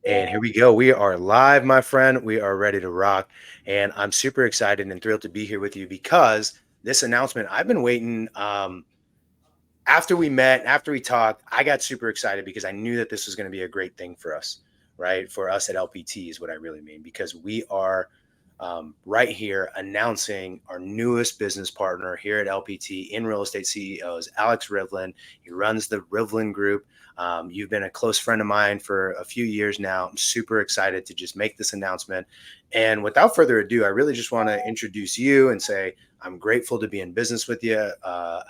And here we go. We are live, my friend. We are ready to rock. And I'm super excited and thrilled to be here with you because this announcement, I've been waiting. After we met, after we talked, I got super excited because I knew that this was going to be a great thing for us, right? For us at LPT is what I really mean, because we are right here announcing our newest business partner here at LPT in Real Estate CEOs, Alex Rivlin. He runs the Rivlin Group. You've been a close friend of mine for a few years now. I'm super excited to just make this announcement. And without further ado, I really just want to introduce you and say, I'm grateful to be in business with you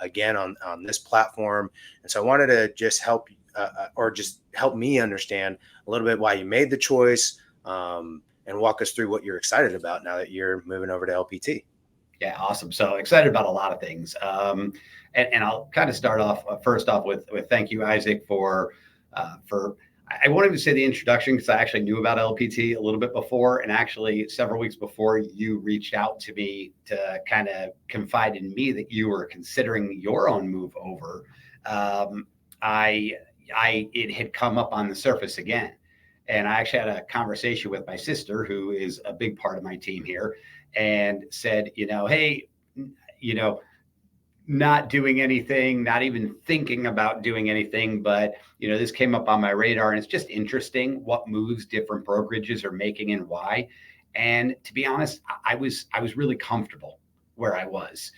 again on this platform. And so I wanted to just help me understand a little bit why you made the choice, and walk us through what you're excited about now that you're moving over to LPT. Yeah, awesome. So excited about a lot of things. And I'll kind of start off first off with thank you, Isaac, for I won't even say the introduction because I actually knew about LPT a little bit before, and actually several weeks before you reached out to me to kind of confide in me that you were considering your own move over. I it had come up on the surface again. And I actually had a conversation with my sister, who is a big part of my team here, and said, hey, you know, not doing anything, not even thinking about doing anything, but this came up on my radar, and it's just interesting what moves different brokerages are making and why. And to be honest, I was really comfortable where I was.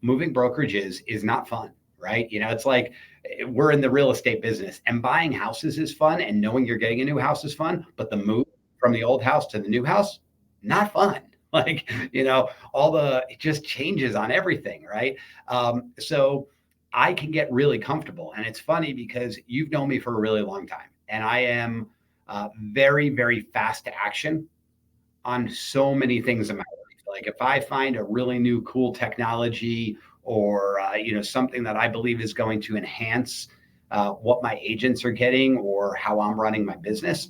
Moving brokerages is not fun, right? It's like we're in the real estate business, and buying houses is fun, and knowing you're getting a new house is fun, but the move from the old house to the new house, not fun. Like, it just changes on everything, right? So I can get really comfortable. And it's funny because you've known me for a really long time, and I am very, very fast to action on so many things in my life. Like if I find a really new cool technology or something that I believe is going to enhance what my agents are getting or how I'm running my business,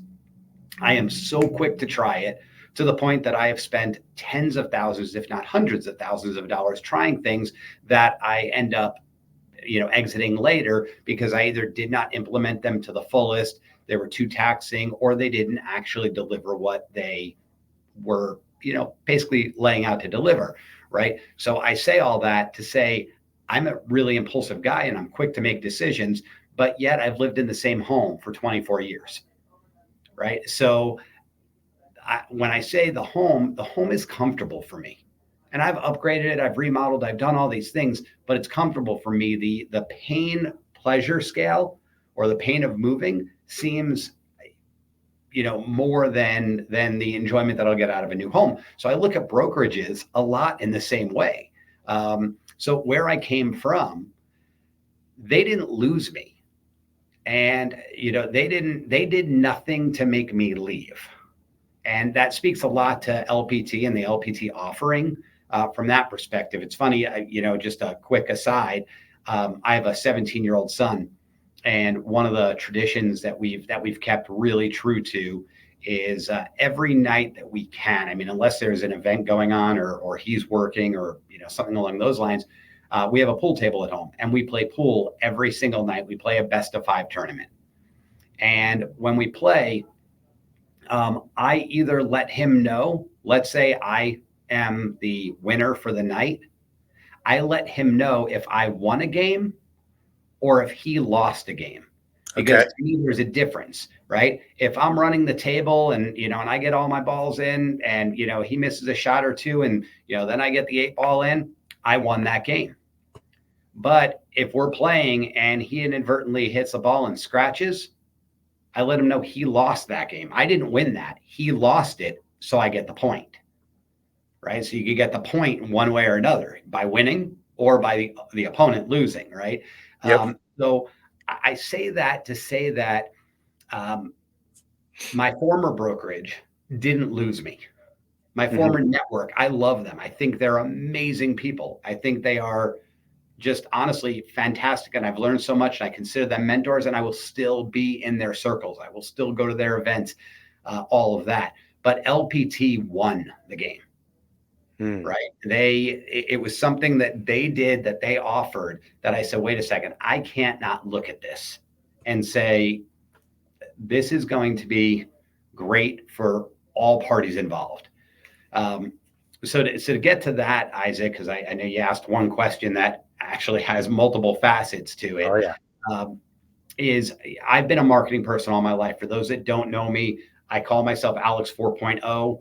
I am so quick to try it, to the point that I have spent tens of thousands, if not hundreds of thousands of dollars trying things that I end up exiting later because I either did not implement them to the fullest, they were too taxing, or they didn't actually deliver what they were, basically laying out to deliver, right? So I say all that to say I'm a really impulsive guy and I'm quick to make decisions, but yet I've lived in the same home for 24 years, right? So when I say the home is comfortable for me. And I've upgraded it, I've remodeled, I've done all these things, but it's comfortable for me. The pain pleasure scale, or the pain of moving, seems more than the enjoyment that I'll get out of a new home. So I look at brokerages a lot in the same way. So where I came from, they didn't lose me, and they did nothing to make me leave. And that speaks a lot to LPT and the LPT offering. From that perspective, it's funny, just a quick aside. I have a 17-year-old son, and one of the traditions that we've kept really true to is every night that we can. I mean, unless there's an event going on or he's working or something along those lines, we have a pool table at home, and we play pool every single night. We play a best of 5 tournament, and when we play, I either let him know, let's say I am the winner for the night, I let him know if I won a game or if he lost a game. Because Okay. to me, there's a difference, right? If I'm running the table and, and I get all my balls in and, he misses a shot or two and, then I get the 8 ball in, I won that game. But if we're playing and he inadvertently hits a ball and scratches, I let him know he lost that game. I didn't win that. He lost it, so I get the point, right? So you could get the point one way or another, by winning or by the opponent losing, right? Yep. So I say that to say that my former brokerage didn't lose me. My Hmm. former network, I love them. I think they're amazing people. I think they are just honestly fantastic. And I've learned so much. And I consider them mentors, and I will still be in their circles. I will still go to their events, all of that. But LPT won the game, right? It was something that they did, that they offered, that I said, wait a second, I can't not look at this and say, this is going to be great for all parties involved. So to get to that, Isaac, because I know you asked one question that actually has multiple facets to Oh it, yeah. um, is I've been a marketing person all my life. For those that don't know me, I call myself Alex 4.0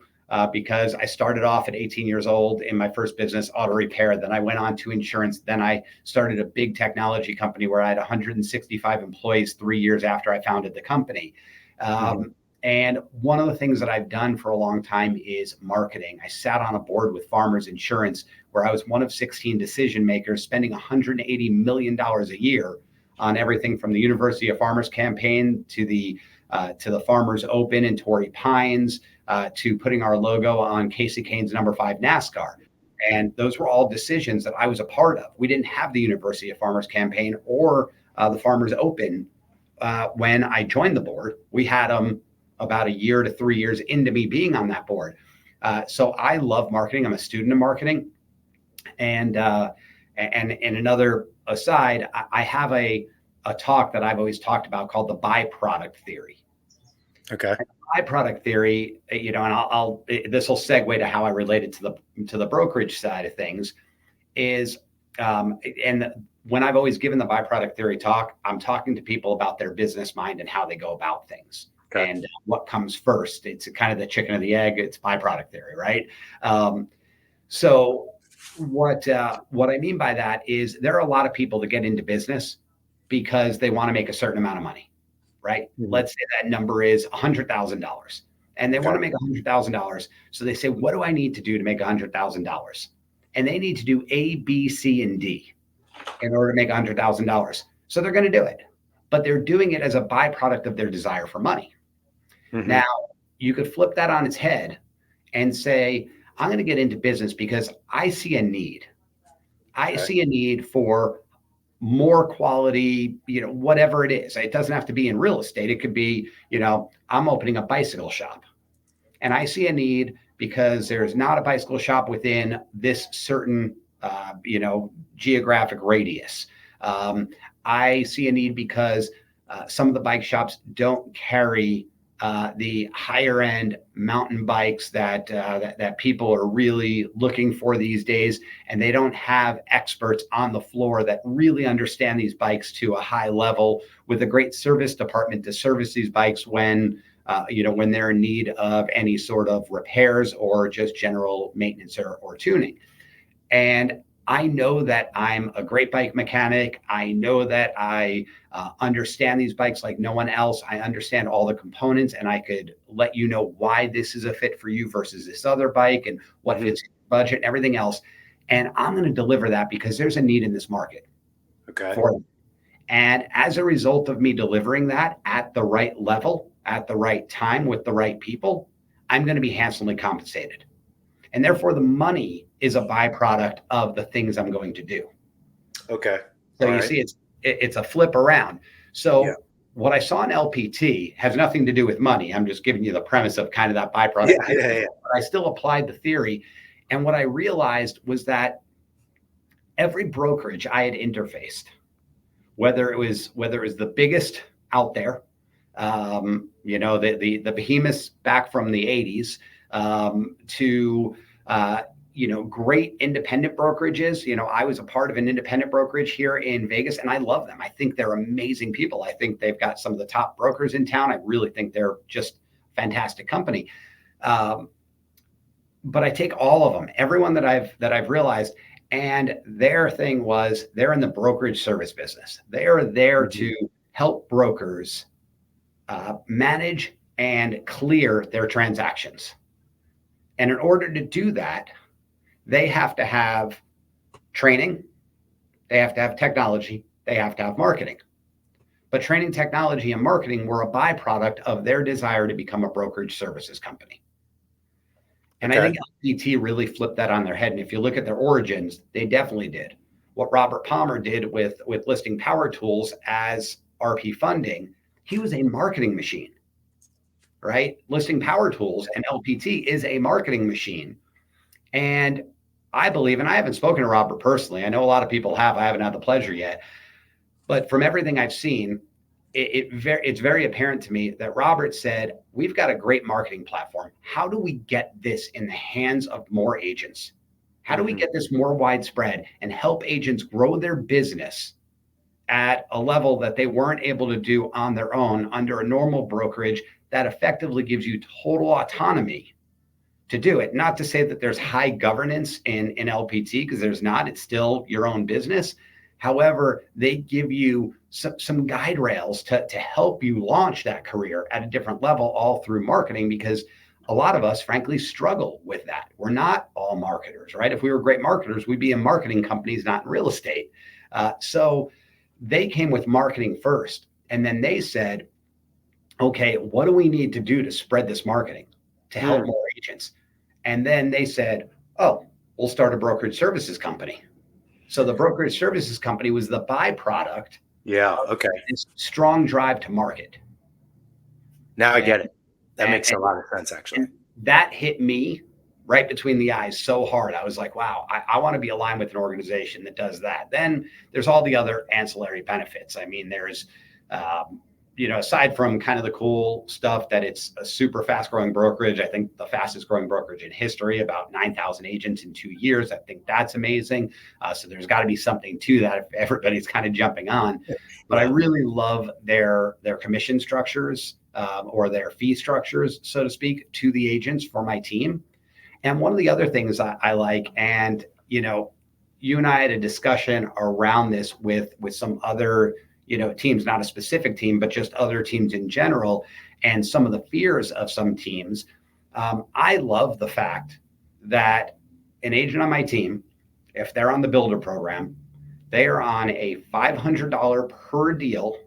because I started off at 18 years old in my first business, auto repair. Then I went on to insurance. Then I started a big technology company where I had 165 employees 3 years after I founded the company. Hmm. And one of the things that I've done for a long time is marketing. I sat on a board with Farmers Insurance where I was one of 16 decision makers, spending $180 million a year on everything from the University of Farmers campaign to the Farmers Open in Torrey Pines, to putting our logo on Casey Kane's #5 NASCAR. And those were all decisions that I was a part of. We didn't have the University of Farmers campaign or the Farmers Open when I joined the board. We had them about a year to 3 years into me being on that board. So I love marketing. I'm a student of marketing. And another aside, I have a talk that I've always talked about called the byproduct theory. Okay. Byproduct theory, and I'll this will segue to how I relate it to the brokerage side of things. Is and when I've always given the byproduct theory talk, I'm talking to people about their business mind and how they go about things. Okay. And what comes first. It's kind of the chicken or the egg. It's byproduct theory, right? So what I mean by that is there are a lot of people that get into business because they want to make a certain amount of money, right? Hmm. Let's say that number is $100,000, and they want Okay. to make $100,000. So they say, what do I need to do to make $100,000? And they need to do A, B, C, and D in order to make $100,000. So they're going to do it, but they're doing it as a byproduct of their desire for money. Hmm. Now, you could flip that on its head and say, I'm going to get into business because I see a need. I Okay. see a need for more quality, whatever it is. It doesn't have to be in real estate. It could be, I'm opening a bicycle shop and I see a need because there's not a bicycle shop within this certain, geographic radius. Um, I see a need because some of the bike shops don't carry the higher end mountain bikes that people are really looking for these days, and they don't have experts on the floor that really understand these bikes to a high level with a great service department to service these bikes when they're in need of any sort of repairs or just general maintenance or tuning. And I know that I'm a great bike mechanic. I know that I understand these bikes like no one else. I understand all the components, and I could let you know why this is a fit for you versus this other bike and what Hmm. fits your budget and everything else. And I'm going to deliver that because there's a need in this market Okay. for it. And as a result of me delivering that at the right level, at the right time with the right people, I'm going to be handsomely compensated. And therefore, the money is a byproduct of the things I'm going to do. Okay. So All you right. see, it's a flip around. Yeah. So what I saw in LPT has nothing to do with money. I'm just giving you the premise of kind of that Yeah. byproduct theory. Yeah. Yeah. But I still applied the theory. And what I realized was that every brokerage I had interfaced, whether it was the biggest out there, the behemoths back from the 80s, to great independent brokerages. I was a part of an independent brokerage here in Vegas, and I love them. I think they're amazing people. I think they've got some of the top brokers in town. I really think they're just fantastic company. Um, but I take all of them, everyone that I've realized, and their thing was they're in the brokerage service business. They are there Hmm. to help brokers manage and clear their transactions. And in order to do that, they have to have training, they have to have technology, they have to have marketing. But training, technology, and marketing were a byproduct of their desire to become a brokerage services company. And I Okay. think LPT really flipped that on their head. And if you look at their origins, they definitely did. What Robert Palmer did with listing power tools as RP funding, he was a marketing machine, right? Listing power tools and LPT is a marketing machine. And I believe, and I haven't spoken to Robert personally, I know a lot of people have, I haven't had the pleasure yet, but from everything I've seen, it's very apparent to me that Robert said, we've got a great marketing platform. How do we get this in the hands of more agents? How do we Mhm. get this more widespread and help agents grow their business at a level that they weren't able to do on their own under a normal brokerage that effectively gives you total autonomy to do it? Not to say that there's high governance in LPT, because there's not. It's still your own business. However, they give you some guide rails to help you launch that career at a different level, all through marketing, because a lot of us, frankly, struggle with that. We're not all marketers, right? If we were great marketers, we'd be in marketing companies, not in real estate. So they came with marketing first. And then they said, okay, what do we need to do to spread this marketing to help Mm. more agents? And then they said, oh, we'll start a brokerage services company. So the brokerage services company was the byproduct Yeah. of Okay. this strong drive to market. Now I And, get it. That and, makes a lot of sense, actually. and that hit me right between the eyes so hard. I was like, wow, I want to be aligned with an organization that does that. Then there's all the other ancillary benefits. I mean, there's, aside from kind of the cool stuff that it's a super fast growing brokerage, I think the fastest growing brokerage in history, about 9,000 agents in 2 years. I think that's amazing. So there's got to be something to that if everybody's kind of jumping on. But I Yeah. really love their commission structures, or their fee structures, so to speak, to the agents for my team. And one of the other things I like, and you and I had a discussion around this with some other teams, not a specific team, but just other teams in general, and some of the fears of some teams. I love the fact that an agent on my team, if they're on the builder program, they are on a $500 per deal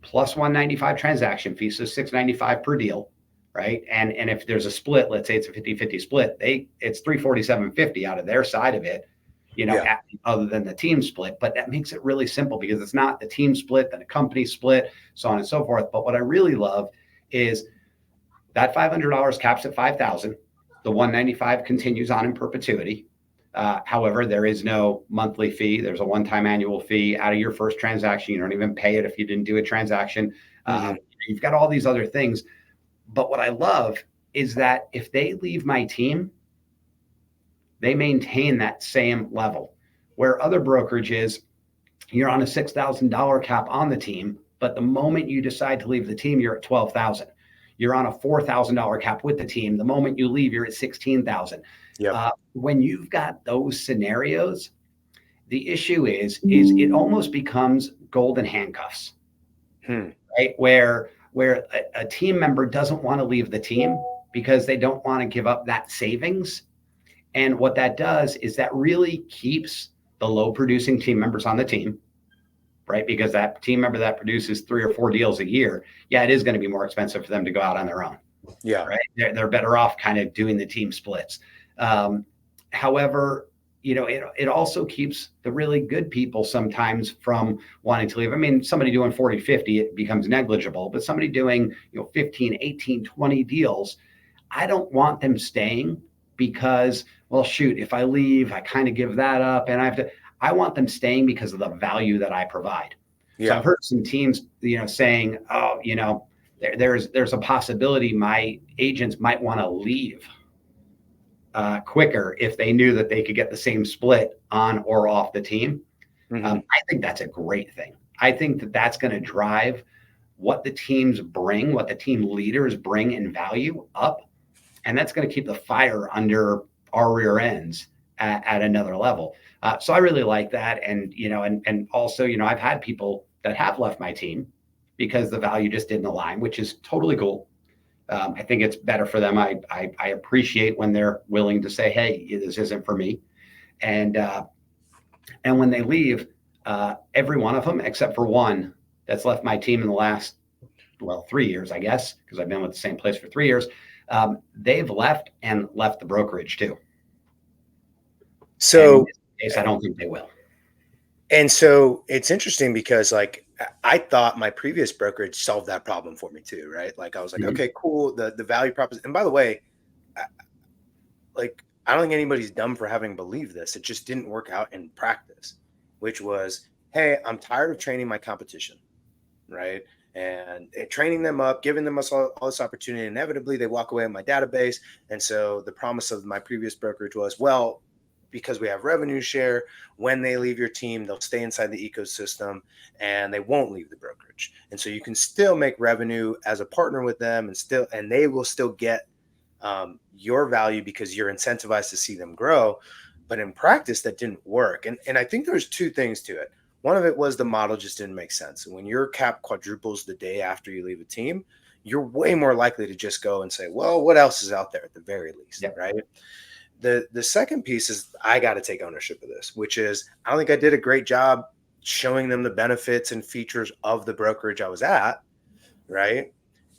plus 195 transaction fee, so 695 per deal, right? And if there's a split, let's say it's a 50-50 split, it's 347.50 out of their side of it, Yeah. other than the team split. But that makes it really simple, because it's not the team split, then a company split, so on and so forth. But what I really love is that $500 caps at 5,000. The 195 continues on in perpetuity. However, there is no monthly fee. There's a one-time annual fee out of your first transaction. You don't even pay it if you didn't do a transaction. Mhm. You've got all these other things. But what I love is that if they leave my team, they maintain that same level. Where other brokerages, you're on a $6,000 cap on the team, but the moment you decide to leave the team, you're at 12,000. You're on a $4,000 cap with the team. The moment you leave, you're at 16,000. Yep. When you've got those scenarios, the issue is it almost becomes golden handcuffs, Hmm. right? Where a team member doesn't want to leave the team because they don't want to give up that savings. And what that does is that really keeps the low producing team members on the team, right? Because that team member that produces 3 or 4 deals a year, yeah, it is going to be more expensive for them to go out on their own, Yeah. right? They're better off kind of doing the team splits. However, it also keeps the really good people sometimes from wanting to leave. I mean, somebody doing 40, 50, it becomes negligible, but somebody doing, 15, 18, 20 deals, I don't want them staying because, well, shoot, if I leave, I kind of give that up, and I want them staying because of the value that I provide. So I've Yeah. heard some teams, saying, oh, there's a possibility my agents might want to leave quicker if they knew that they could get the same split on or off the team. Mhm. I think that's a great thing. I think that that's going to drive what the teams bring, what the team leaders bring in value up, and that's going to keep the fire under our rear ends at another level. So I really like that, and also, I've had people that have left my team because the value just didn't align, which is totally cool. I think it's better for them. I appreciate when they're willing to say, "Hey, this isn't for me," and and when they leave, every one of them except for one that's left my team in the last 3 years, I guess, because I've been with the same place for 3 years. They've left and left the brokerage too. And in So, this case, I don't think they will. and so it's interesting because like I thought my previous brokerage solved that problem for me too, right? Like I was like, Mhm. okay, cool. The value proposition. And by the way, I, like I don't think anybody's dumb for having believed this. It just didn't work out in practice, which was, hey, I'm tired of training my competition, right? and training them up, giving them us all this opportunity. Inevitably, they walk away in my database. And so the promise of my previous brokerage was, well, because we have revenue share, when they leave your team, they'll stay inside the ecosystem and they won't leave the brokerage. And so you can still make revenue as a partner with them, and they will still get your value because you're incentivized to see them grow. But in practice, that didn't work. And I think there's two things to it. One of it was the model just didn't make sense. And when your cap quadruples the day after you leave a team, you're way more likely to just go and say, well, what else is out there at the very least, Yep. right? The second piece is I got to take ownership of this, which is I don't think I did a great job showing them the benefits and features of the brokerage I was at, right?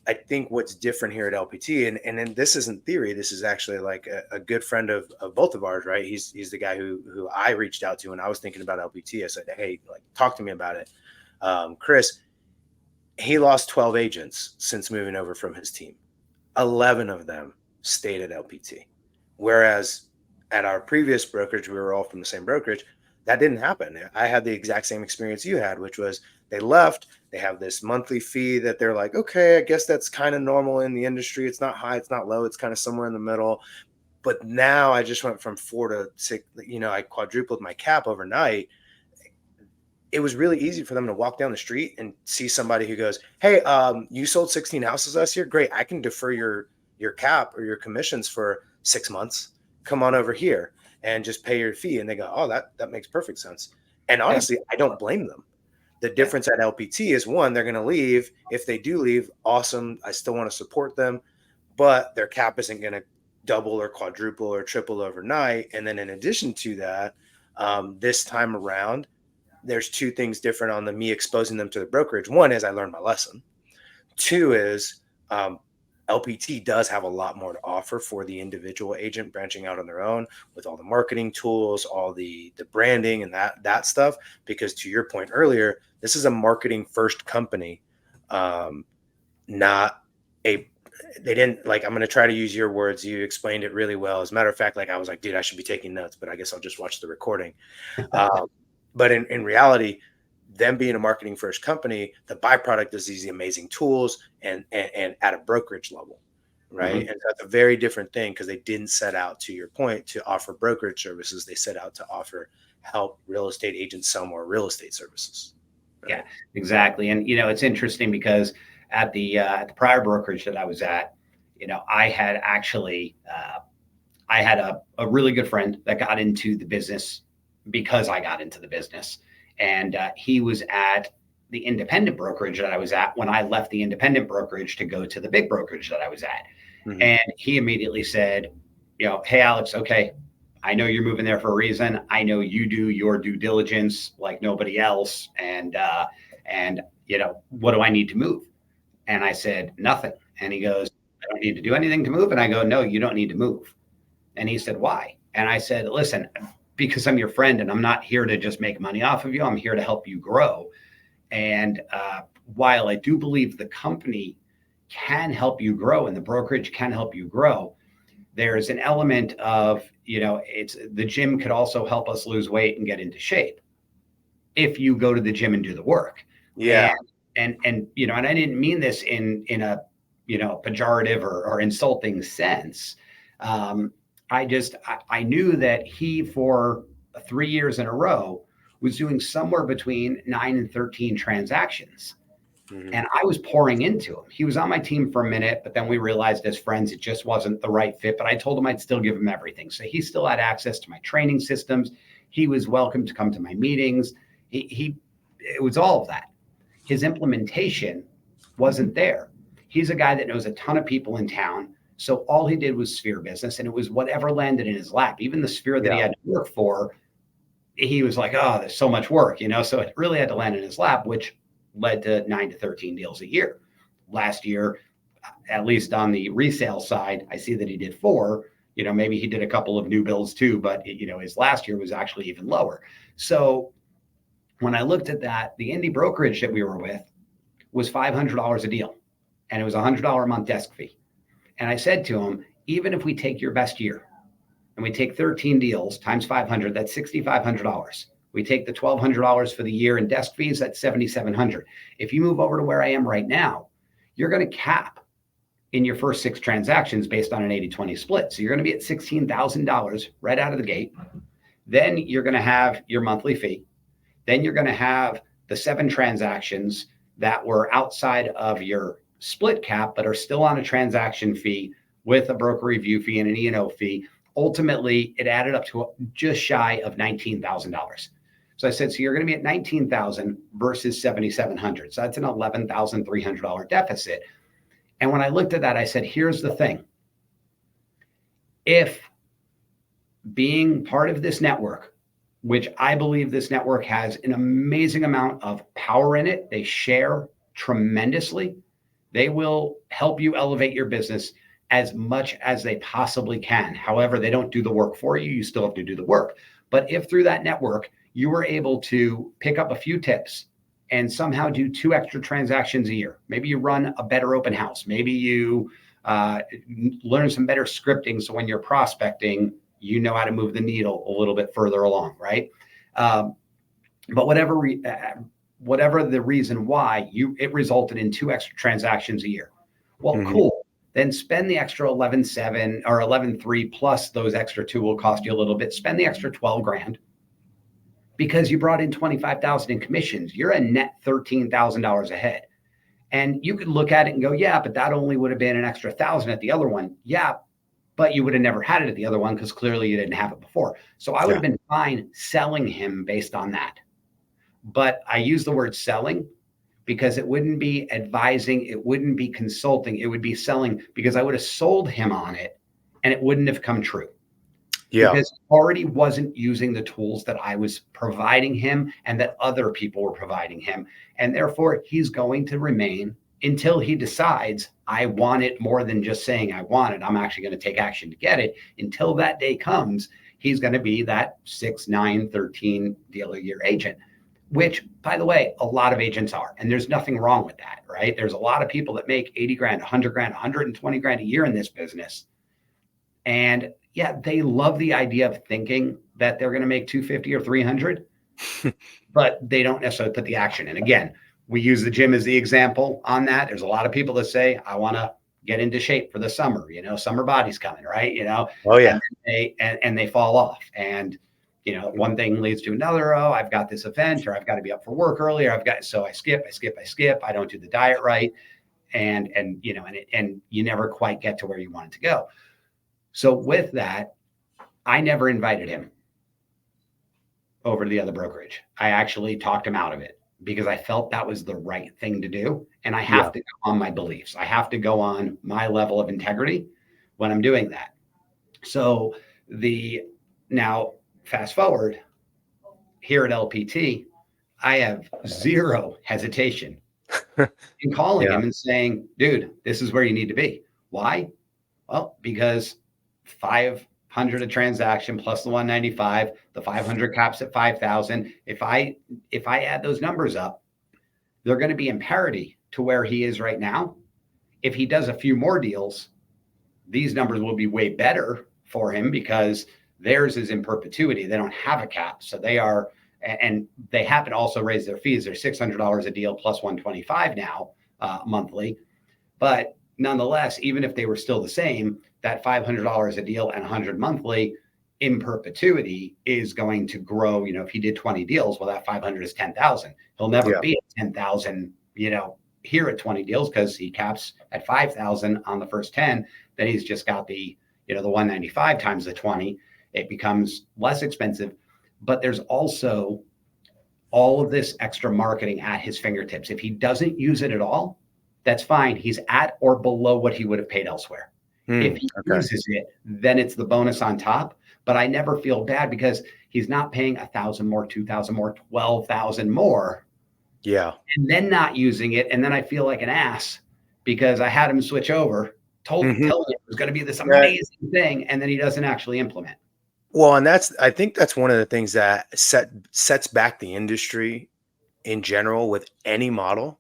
I think what's different here at LPT, and this isn't theory, this is actually like a good friend of both of ours, right? He's the guy who I reached out to when I was thinking about LPT. I said, hey, like, talk to me about it. Chris, he lost 12 agents since moving over from his team. 11 of them stayed at LPT. Whereas at our previous brokerage, we were all from the same brokerage. That didn't happen. I had the exact same experience you had, which was they left. They have this monthly fee that they're like, okay, I guess that's kind of normal in the industry. It's not high, it's not low, it's kind of somewhere in the middle. But now I just went from 4 to 6, I quadrupled my cap overnight. It was really easy for them to walk down the street and see somebody who goes, hey, you sold 16 houses last year. Great. I can defer your cap or your commissions for 6 months. Come on over here and just pay your fee. And they go, oh, that makes perfect sense. And honestly, I don't blame them. The difference at LPT is, one, they're going to leave. If they do leave, awesome. I still want to support them, but their cap isn't going to double or quadruple or triple overnight. And then in addition to that, this time around, there's two things different on me exposing them to the brokerage. One is I learned my lesson. Two is LPT does have a lot more to offer for the individual agent branching out on their own, with all the marketing tools, all the branding and that stuff. Because to your point earlier, this is a marketing first company, not a. They didn't, like, I'm going to try to use your words. You explained it really well. As a matter of fact, like, I was like, dude, I should be taking notes, but I guess I'll just watch the recording. But in reality, them being a marketing first company, the byproduct is these amazing tools and at a brokerage level, right? Mm-hmm. And that's a very different thing, because they didn't set out, to your point, to offer brokerage services. They set out to help real estate agents sell more real estate services. Right? Yeah, exactly. And it's interesting because at the prior brokerage that I was at, I had actually I had a really good friend that got into the business because I got into the business. And he was at the independent brokerage that I was at when I left the independent brokerage to go to the big brokerage that I was at. Mm-hmm. And he immediately said, hey, Alex, okay, I know you're moving there for a reason. I know you do your due diligence like nobody else. And what do I need to move? And I said, nothing. And he goes, I don't need to do anything to move. And I go, no, you don't need to move. And he said, why? And I said, listen, because I'm your friend and I'm not here to just make money off of you. I'm here to help you grow. And while I do believe the company can help you grow and the brokerage can help you grow, there's an element of, it's the gym could also help us lose weight and get into shape if you go to the gym and do the work. Yeah. And and I didn't mean this in a, pejorative or insulting sense. I knew that he, for 3 years in a row, was doing somewhere between 9 and 13 transactions. Mm-hmm. And I was pouring into him. He was on my team for a minute, but then we realized as friends, it just wasn't the right fit. But I told him I'd still give him everything. So he still had access to my training systems. He was welcome to come to my meetings. It was all of that. His implementation wasn't there. He's a guy that knows a ton of people in town. So all he did was sphere business, and it was whatever landed in his lap. Even the sphere that he had to work for, he was like, oh, there's so much work, So it really had to land in his lap, which led to 9 to 13 deals a year. Last year, at least on the resale side, I see that he did 4. Maybe he did a couple of new builds too, but his last year was actually even lower. So when I looked at that, the indie brokerage that we were with was $500 a deal, and it was $100 a month desk fee. And I said to him, even if we take your best year and we take 13 deals times 500, that's $6,500. We take the $1,200 for the year in desk fees, that's $7,700. If you move over to where I am right now, you're going to cap in your first 6 transactions based on an 80-20 split. So you're going to be at $16,000 right out of the gate. Then you're going to have your monthly fee. Then you're going to have the 7 transactions that were outside of your split cap, but are still on a transaction fee with a broker review fee and an E&O fee. Ultimately, it added up to just shy of $19,000. So I said, so you're going to be at $19,000 versus $7,700. So that's an $11,300 deficit. And when I looked at that, I said, here's the thing. If being part of this network, which I believe this network has an amazing amount of power in it, they share tremendously, they will help you elevate your business as much as they possibly can. However, they don't do the work for you. You still have to do the work. But if through that network, you were able to pick up a few tips and somehow do 2 extra transactions a year. Maybe you run a better open house. Maybe you learn some better scripting. So when you're prospecting, you know how to move the needle a little bit further along, right? But whatever the reason why, it resulted in 2 extra transactions a year. Well, cool. Then spend the extra 11.7 or 11.3 plus those extra 2 will cost you a little bit. Spend the extra 12 grand. Because you brought in 25,000 in commissions, you're a net $13,000 ahead. And you could look at it and go, yeah, but that only would have been an extra 1,000 at the other one. Yeah, but you would have never had it at the other one because clearly you didn't have it before. So I would have been fine selling him based on that. But I use the word selling because it wouldn't be advising, it wouldn't be consulting, it would be selling, because I would have sold him on it and it wouldn't have come true. Yeah. Because he already wasn't using the tools that I was providing him and that other people were providing him. And therefore, he's going to remain until he decides, I want it more than just saying I want it. I'm actually going to take action to get it. Until that day comes, he's going to be that 6, 9, 13 deal a year agent, which, by the way, a lot of agents are. And there's nothing wrong with that, right? There's a lot of people that make 80 grand, 100 grand, 120 grand a year in this business. And yeah, they love the idea of thinking that they're going to make 250 or 300, but they don't necessarily put the action in. Again, we use the gym as the example on that. There's a lot of people that say, I want to get into shape for the summer, summer body's coming, right? Oh yeah. And they fall off. And, one thing leads to another. Oh, I've got this event, or I've got to be up for work earlier. So I skip. I don't do the diet right. And you never quite get to where you want it to go. So with that, I never invited him over to the other brokerage. I actually talked him out of it because I felt that was the right thing to do. And I have to go on my beliefs. I have to go on my level of integrity when I'm doing that. So now fast forward here at LPT, I have zero hesitation in calling him and saying, dude, this is where you need to be. Why? Well, because 500 a transaction plus the 195, the 500 caps at 5,000. If I add those numbers up, they're going to be in parity to where he is right now. If he does a few more deals, these numbers will be way better for him because theirs is in perpetuity. They don't have a cap. So they are, and they happen to also raise their fees. They're $600 a deal plus 125 now monthly. But nonetheless, even if they were still the same, that $500 a deal and 100 monthly in perpetuity is going to grow. If he did 20 deals, well, that 500 is 10,000. He'll never be at 10,000, here at 20 deals because he caps at 5,000 on the first 10. Then he's just got the 195 times the 20. It becomes less expensive, but there's also all of this extra marketing at his fingertips. If he doesn't use it at all, that's fine. He's at or below what he would have paid elsewhere. If he uses it, then it's the bonus on top. But I never feel bad because he's not paying 1,000 more, 2,000 more, 12,000 more. Yeah. And then not using it. And then I feel like an ass because I had him switch over, telling him it was going to be this amazing thing. And then he doesn't actually implement. Well, and I think that's one of the things that sets back the industry in general with any model.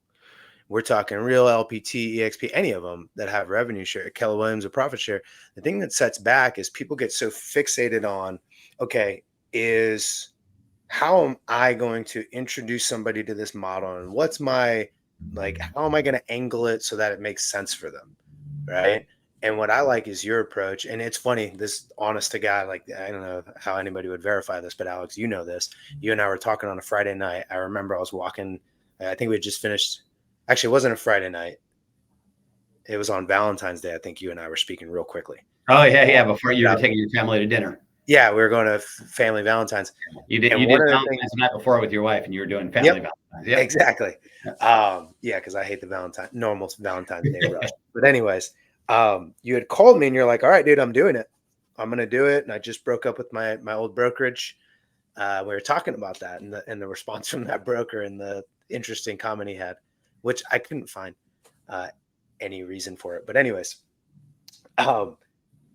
We're talking real LPT, EXP, any of them that have revenue share, Keller Williams or profit share. The thing that sets back is people get so fixated on, okay, is how am I going to introduce somebody to this model, and what's my, like, how am I going to angle it so that it makes sense for them, right? And what I like is your approach. And it's funny, this honest to God, like, I don't know how anybody would verify this, but Alex, you know this. You and I were talking on a Friday night. I remember I was walking, I think we had just finished, actually, it wasn't a Friday night. It was on Valentine's Day. I think you and I were speaking real quickly. Oh yeah, Uh, yeah. Before you were about- taking your family to dinner, yeah, we were going to family Valentine's. And you one did of the things, Valentine's the night before with your wife, and you were doing yep, family Valentine's. Yep. exactly. Yeah, because I hate the normal Valentine's Day rush. But anyways, you had called me and you're like, "All right, dude, I'm doing it. I'm gonna do it." And I just broke up with my old brokerage. We were talking about that and the response from that broker and the interesting comment he had, which I couldn't find uh, any reason for it. But anyways, um,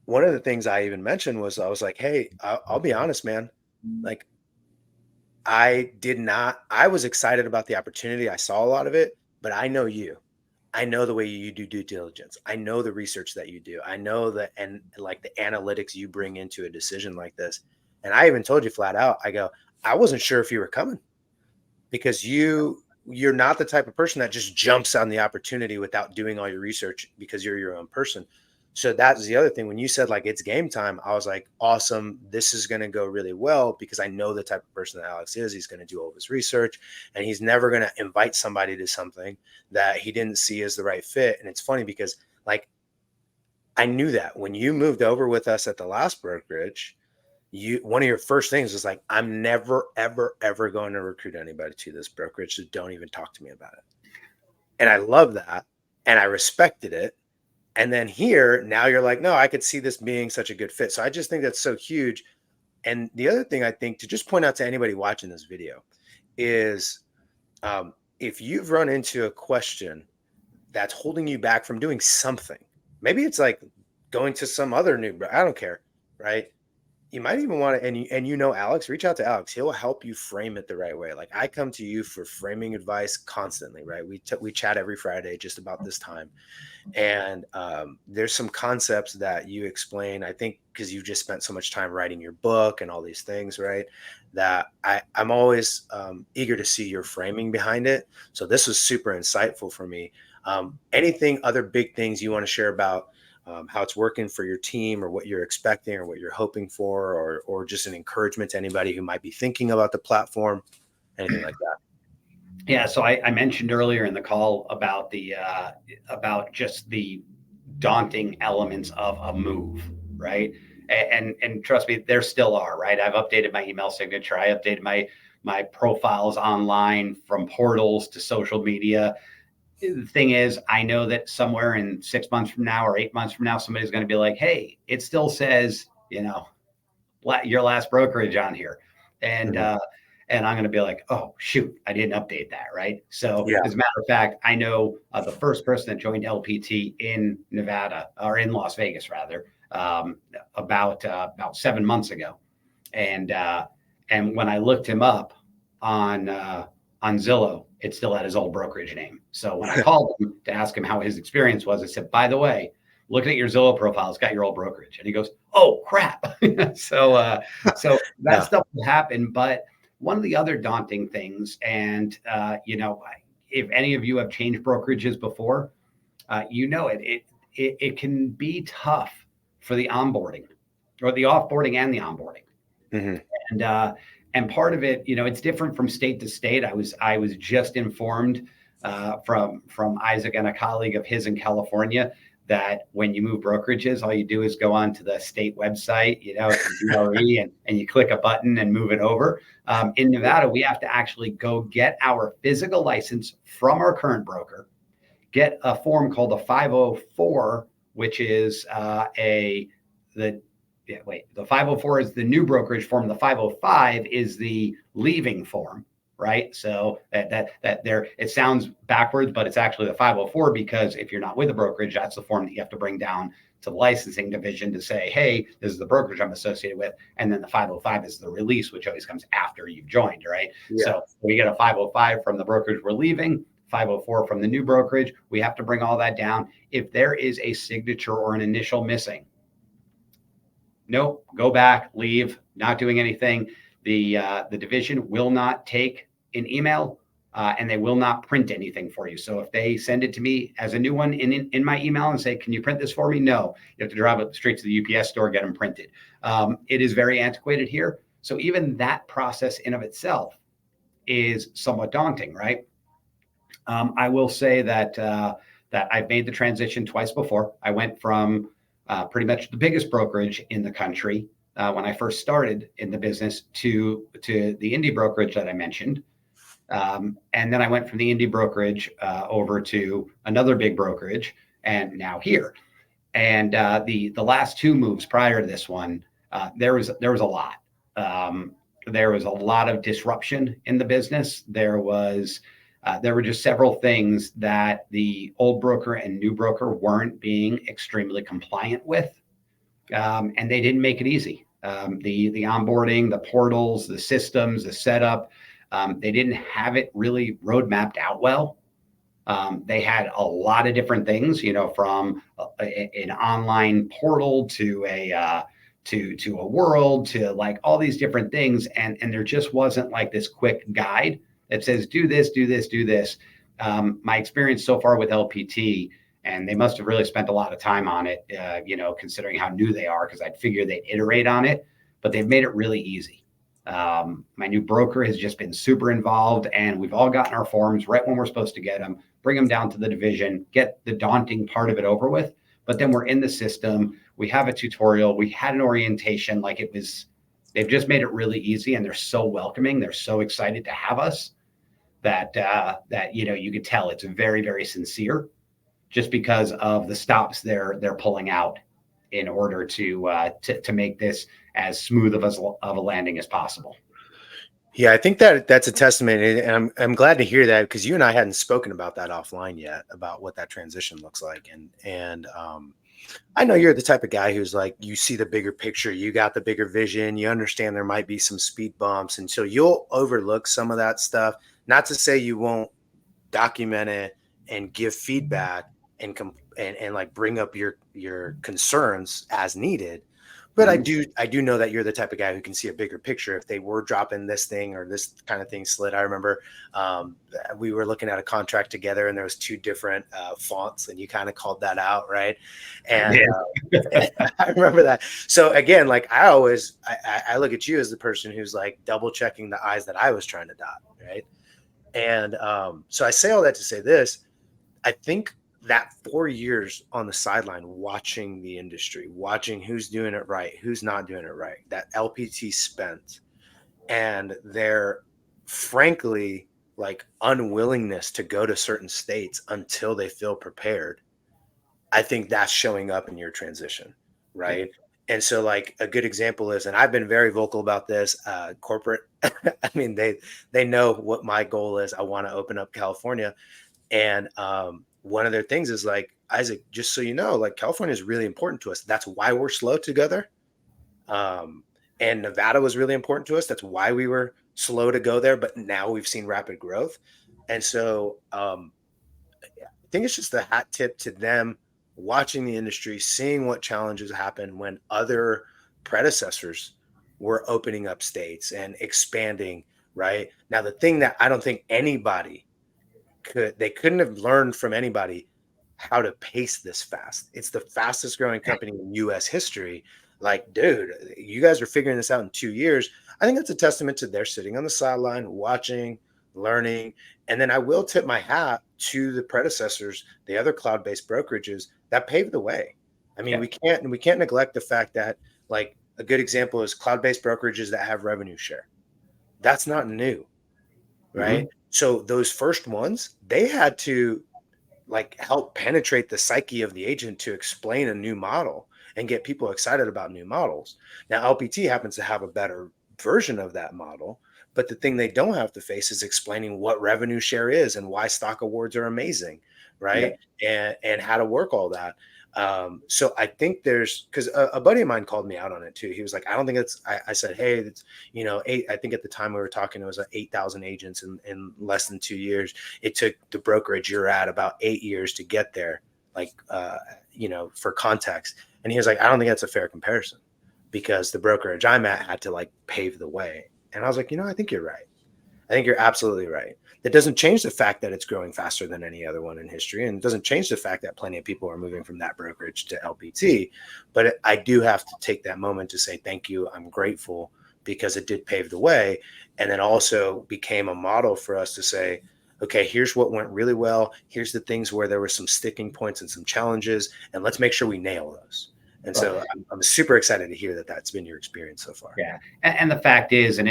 one of the things I even mentioned was I was like, "Hey, I'll be honest, man. Like, I did not. I was excited about the opportunity. I saw a lot of it, but I know you. I know the way you do due diligence. I know the research that you do. I know that, and like the analytics you bring into a decision like this. And I even told you flat out, I go, I wasn't sure if you were coming because you're not the type of person that just jumps on the opportunity without doing all your research because you're your own person. So that's the other thing. When you said like it's game time, I was like, awesome. This is going to go really well because I know the type of person that Alex is. He's going to do all of his research and he's never going to invite somebody to something that he didn't see as the right fit. And it's funny because like I knew that when you moved over with us at the last brokerage, you one of your first things was like, I'm never, ever, ever going to recruit anybody to this brokerage. So don't even talk to me about it. And I love that. And I respected it. And then here, now you're like, no, I could see this being such a good fit. So I just think that's so huge. And the other thing I think to just point out to anybody watching this video is if you've run into a question that's holding you back from doing something, maybe it's like going to some other I don't care, right? You might even want to, and you know Alex, reach out to Alex. He'll help you frame it the right way. Like I come to you for framing advice constantly, right? We chat every Friday just about this time, and there's some concepts that you explain. I think because you just spent so much time writing your book and all these things, right? That I'm always eager to see your framing behind it. So this was super insightful for me. Anything other big things you want to share about how it's working for your team or what you're expecting or what you're hoping for, or just an encouragement to anybody who might be thinking about the platform, anything like that? Yeah, so I mentioned earlier in the call about the about just the daunting elements of a move, right? And trust me, there still are, right? I've updated my email signature. I updated my profiles online from portals to social media. The thing is, I know that somewhere in 6 months from now or 8 months from now, somebody's going to be like, "Hey, it still says, your last brokerage on here," and Mhm. and I'm going to be like, "Oh shoot, I didn't update that," right? So, Yeah. as a matter of fact, I know the first person that joined LPT in Nevada or in Las Vegas, rather, about 7 months ago, and and when I looked him up on Zillow, it still had his old brokerage name. So when I called him to ask him how his experience was, I said, "By the way, looking at your Zillow profile, it's got your old brokerage." And he goes, "Oh crap!" So that Yeah. stuff will happen. But one of the other daunting things, and if any of you have changed brokerages before, it can be tough for the onboarding or the offboarding and the onboarding. Hmm. And and part of it, it's different from state to state. I was just informed from Isaac and a colleague of his in California that when you move brokerages, all you do is go onto the state website, to BRE, and you click a button and move it over. In Nevada, we have to actually go get our physical license from our current broker, get a form called a 504, which is the 504 is the new brokerage form. The 505 is the leaving form, right? So that there, it sounds backwards, but it's actually the 504 because if you're not with a brokerage, that's the form that you have to bring down to the licensing division to say, "Hey, this is the brokerage I'm associated with." And then the 505 is the release, which always comes after you've joined, right? Yeah. So we get a 505 from the brokerage we're leaving, 504 from the new brokerage. We have to bring all that down. If there is a signature or an initial missing, nope, go back, leave, not doing anything. The division will not take an email, and they will not print anything for you. So if they send it to me as a new one in my email and say, can you print this for me? No, you have to drive it straight to the UPS store, get them printed. It is very antiquated here. So even that process in of itself is somewhat daunting, right? I will say that I've made the transition twice before. I went from pretty much the biggest brokerage in the country when I first started in the business to the indie brokerage that I mentioned. And then I went from the indie brokerage over to another big brokerage, and now here. And the last two moves prior to this one, there was a lot. There was a lot of disruption in the business. There were just several things that the old broker and new broker weren't being extremely compliant with, and they didn't make it easy. The onboarding, the portals, the systems, the setup, they didn't have it really roadmapped out well. They had a lot of different things, from an online portal to a world to like all these different things, and there just wasn't like this quick guide that says do this, do this, do this. My experience so far with LPT, and they must have really spent a lot of time on it, considering how new they are, because I'd figure they'd iterate on it, but they've made it really easy. My new broker has just been super involved, and we've all gotten our forms right when we're supposed to get them, bring them down to the division, get the daunting part of it over with. But then we're in the system. We have a tutorial. We had an orientation. They've just made it really easy, and they're so welcoming. They're so excited to have us that you could tell it's very, very sincere, just because of the stops they're pulling out in order to make this as smooth of a landing as possible. Yeah, I think that's a testament, and I'm glad to hear that, because you and I hadn't spoken about that offline yet, about what that transition looks like, and I know you're the type of guy who's like, you see the bigger picture, you got the bigger vision, you understand there might be some speed bumps, and so you'll overlook some of that stuff. Not to say you won't document it and give feedback and like bring up your concerns as needed. But Mhm. I do know that you're the type of guy who can see a bigger picture. If they were dropping this thing or this kind of thing slid, I remember we were looking at a contract together, and there was two different fonts, and you kind of called that out, right? And I remember that. So again, like I look at you as the person who's like double checking the I's that I was trying to dot, right? And so I say all that to say this. I think that 4 years on the sideline, watching the industry, watching who's doing it right, who's not doing it right, that LPT spent, and their frankly like unwillingness to go to certain states until they feel prepared, I think that's showing up in your transition, Yep. right? And so, like a good example is, and I've been very vocal about this, corporate. I mean, they know what my goal is. I want to open up California, and one of their things is like, Isaac, just so you know, like California is really important to us. That's why we're slow together. Um, and Nevada was really important to us. That's why we were slow to go there. But now we've seen rapid growth, and so I think it's just a hat tip to them, watching the industry, seeing what challenges happen when other predecessors were opening up states and expanding. Right now, the thing that I don't think anybody they couldn't have learned from anybody how to pace this fast. It's the fastest growing company in US history. Like, dude, you guys are figuring this out in 2 years. I think that's a testament to their sitting on the sideline, watching, learning. And then I will tip my hat to the predecessors, the other cloud-based brokerages that paved the way. I mean, Yeah. we can't neglect the fact that, like, a good example is cloud-based brokerages that have revenue share. That's not new, right? Hmm. So those first ones, they had to like help penetrate the psyche of the agent to explain a new model and get people excited about new models. Now, LPT happens to have a better version of that model, but the thing they don't have to face is explaining what revenue share is and why stock awards are amazing, right? Yeah. And how to work all that. So I think there's because a buddy of mine called me out on it too. He was like, I don't think it's. I said, hey, it's eight. I think at the time we were talking, it was 8,000 agents in less than 2 years. It took the brokerage you're at about 8 years to get there, like for context. And he was like, I don't think that's a fair comparison, because the brokerage I'm at had to like pave the way. And I was like, I think you're right. I think you're absolutely right. That doesn't change the fact that it's growing faster than any other one in history. And it doesn't change the fact that plenty of people are moving from that brokerage to LPT. But I do have to take that moment to say, thank you. I'm grateful because it did pave the way. And then also became a model for us to say, okay, here's what went really well. Here's the things where there were some sticking points and some challenges. And let's make sure we nail those. And Well, so I'm super excited to hear that that's been your experience so far. yeah. And the fact is, it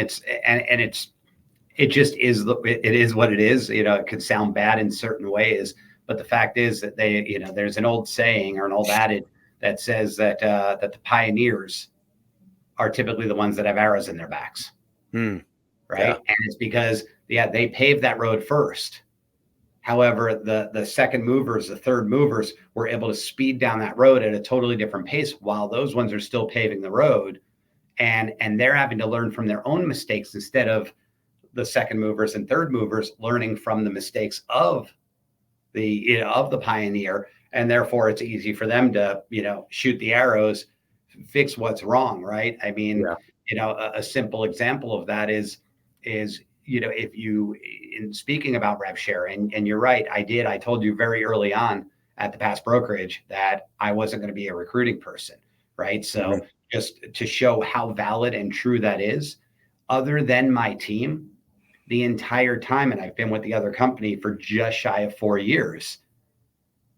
just is, it is what it is. It could sound bad in certain ways, but the fact is that there's an old saying or an old adage that says that the pioneers are typically the ones that have arrows in their backs, Hmm. right? Yeah. And it's because, they paved that road first. However, the second movers, the third movers were able to speed down that road at a totally different pace while those ones are still paving the road, and they're having to learn from their own mistakes instead of the second movers and third movers learning from the mistakes of the pioneer, and therefore it's easy for them to shoot the arrows, fix what's wrong, right? I mean, Yeah. a simple example of that is if you, in speaking about rev share, and you're right, I told you very early on at the past brokerage that I wasn't going to be a recruiting person, right? So Mhm. just to show how valid and true that is, other than my team, the entire time, and I've been with the other company for just shy of 4 years,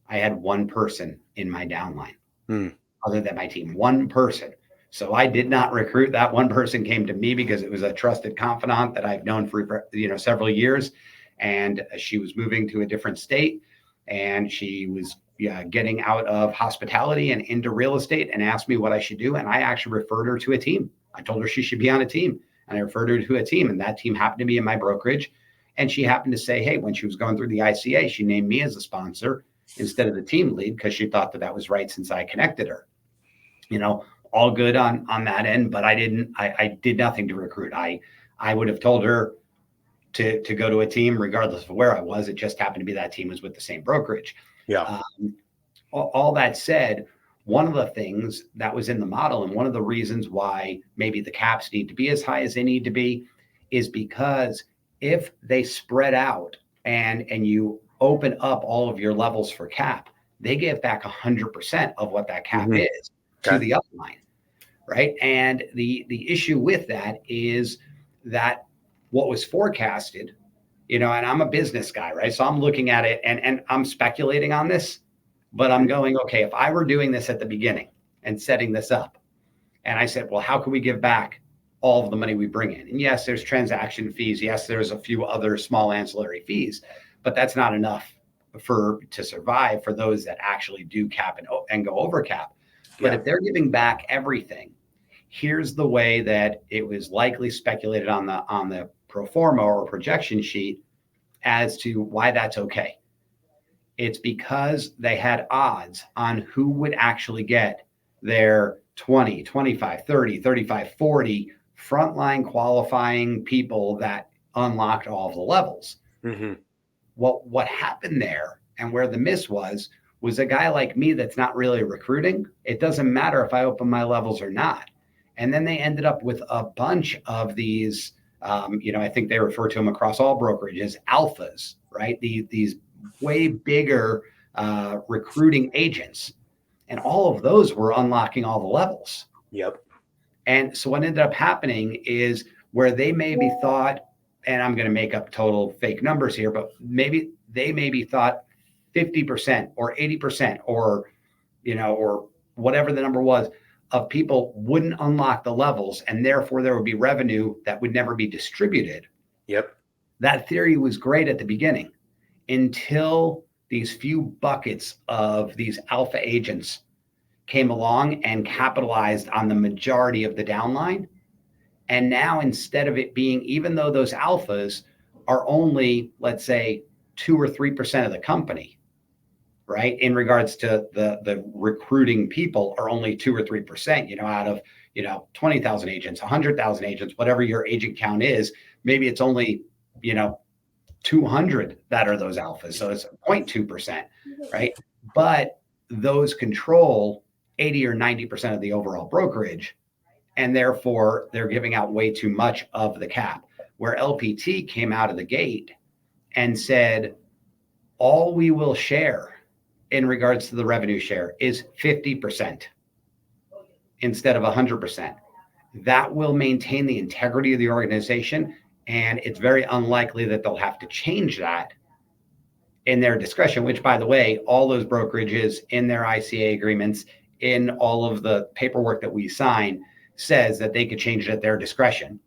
I had one person in my downline Hmm. other than my team, one person. So I did not recruit. That one person came to me because it was a trusted confidant that I've known for several years, and she was moving to a different state, and she was getting out of hospitality and into real estate, and asked me what I should do, and I actually referred her to a team. I told her she should be on a team, and I referred her to a team, and that team happened to be in my brokerage, and she happened to say, hey, when she was going through the ICA, she named me as a sponsor instead of the team lead because she thought that was right since I connected her. you know, all good on that end, but I did nothing to recruit. I would have told her to go to a team regardless of where I was. It just happened to be that team was with the same brokerage. Yeah. Um, all that said, one of the things that was in the model, and one of the reasons why maybe the caps need to be as high as they need to be, is because if they spread out and you open up all of your levels for cap, they give back 100% of what that cap Mhm. is to Okay. the upline, right? And the issue with that is that what was forecasted, and I'm a business guy, right? So I'm looking at it and I'm speculating on this, but I'm going, okay, if I were doing this at the beginning and setting this up, and I said, well, how can we give back all of the money we bring in? And yes, there's transaction fees. Yes, there's a few other small ancillary fees, but that's not enough to survive for those that actually do cap and go over cap. But Yeah. if they're giving back everything, here's the way that it was likely speculated on the pro forma or projection sheet as to why that's okay. It's because they had odds on who would actually get their 20, 25, 30, 35, 40 frontline qualifying people that unlocked all of the levels. Hmm. What happened there and where the miss was a guy like me that's not really recruiting. It doesn't matter if I open my levels or not. And then they ended up with a bunch of these, I think they refer to them across all brokerages, alphas, right? These way bigger recruiting agents. And all of those were unlocking all the levels. Yep. And so what ended up happening is where they maybe thought, and I'm going to make up total fake numbers here, but maybe thought 50% or 80% or whatever the number was of people wouldn't unlock the levels, and therefore there would be revenue that would never be distributed. Yep. That theory was great at the beginning until these few buckets of these alpha agents came along and capitalized on the majority of the downline. And now instead of it being, even though those alphas are only, let's say, 2 or 3% of the company, right? In regards to the recruiting people are only 2 or 3%, out of 20,000 agents, 100,000 agents, whatever your agent count is, maybe it's only, 200 that are those alphas. So it's 0.2%, right? But those control 80 or 90% of the overall brokerage. and therefore they're giving out way too much of the cap. Where LPT came out of the gate and said, all we will share in regards to the revenue share is 50% instead of 100%. That will maintain the integrity of the organization. And it's very unlikely that they'll have to change that in their discretion, which, by the way, all those brokerages in their ICA agreements, in all of the paperwork that we sign, says that they could change it at their discretion,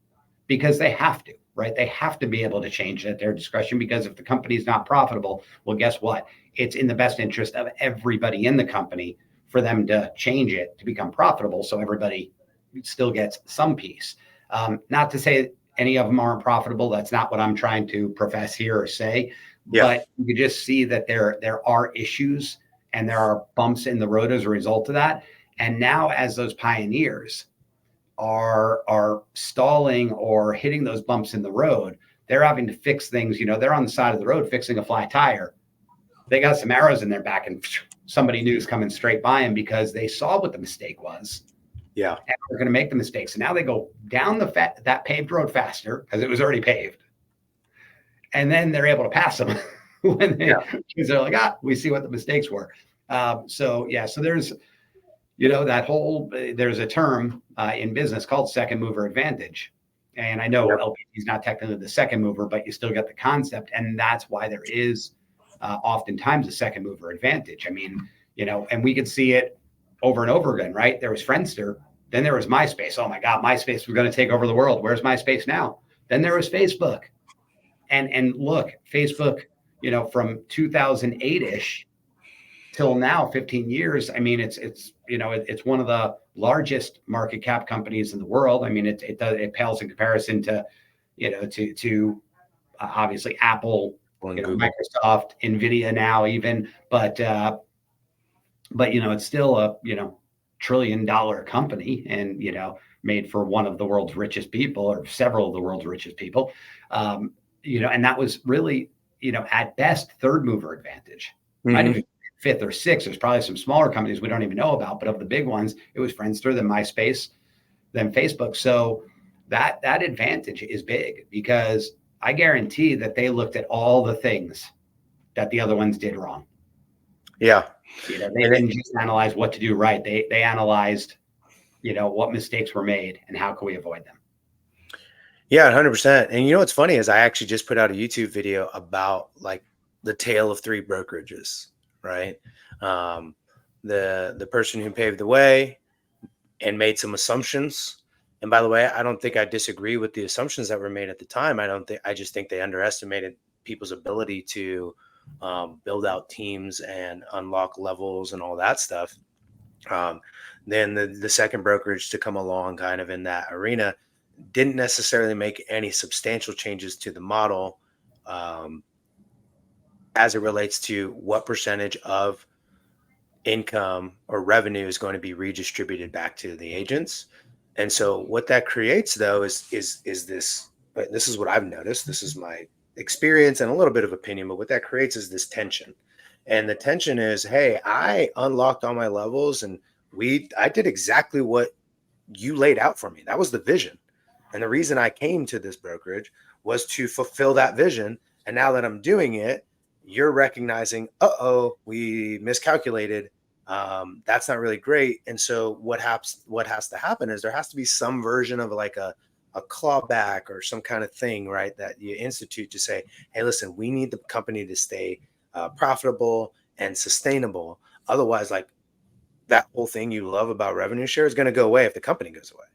because they have to, right? They have to be able to change it at their discretion, because if the company is not profitable, well, guess what? It's in the best interest of everybody in the company for them to change it to become profitable, so everybody still gets some piece. Not to say any of them aren't profitable. That's not what I'm trying to profess here or say. Yeah. But you can just see that there are issues and there are bumps in the road as a result of that. And now, as those pioneers are stalling or hitting those bumps in the road, they're having to fix things. They're on the side of the road fixing a flat tire. They got some arrows in their back, and somebody new is coming straight by them because they saw what the mistake was. Yeah. And they're going to make the mistake. So now they go down that paved road faster because it was already paved. And then they're able to pass them because they're like, we see what the mistakes were. So there's, that whole, there's a term in business called second mover advantage. And I know LPT is not technically the second mover, but you still get the concept. And that's why there is oftentimes a second mover advantage. I mean, and we could see it over and over again, right? There was Friendster, then there was MySpace. Oh my God, MySpace was going to take over the world. Where's MySpace now? Then there was Facebook. And look, Facebook, from 2008-ish till now, 15 years. I mean, it's one of the largest market cap companies in the world. I mean, it pales in comparison to, obviously Apple, Microsoft, Nvidia now even, but it's still a $1 trillion company, and made for one of the world's richest people, or several of the world's richest people. And that was really, at best, third mover advantage. Might even fifth or sixth. There's probably some smaller companies we don't even know about, but of the big ones, it was Friendster, then MySpace, then Facebook. So that advantage is big, because I guarantee that they looked at all the things that the other ones did wrong. Yeah. They didn't just analyze what to do right. They analyzed, what mistakes were made and how can we avoid them. Yeah, 100%. And what's funny is I actually just put out a YouTube video about like the tale of three brokerages, right? The person who paved the way and made some assumptions. And by the way, I don't think I disagree with the assumptions that were made at the time. I just think they underestimated people's ability to build out teams and unlock levels and all that stuff. Then the second brokerage to come along kind of in that arena didn't necessarily make any substantial changes to the model as it relates to what percentage of income or revenue is going to be redistributed back to the agents. And so what that creates, though, is this, but this is what I've noticed. This is my experience and a little bit of opinion, but what that creates is this tension. And the tension is, hey, I unlocked all my levels and I did exactly what you laid out for me. That was the vision. And the reason I came to this brokerage was to fulfill that vision. And now that I'm doing it, you're recognizing, we miscalculated. That's not really great. And so what has to happen is there has to be some version of like a clawback or some kind of thing, right, that you institute to say, hey, listen, we need the company to stay profitable and sustainable. Otherwise, like that whole thing you love about revenue share is going to go away if the company goes away.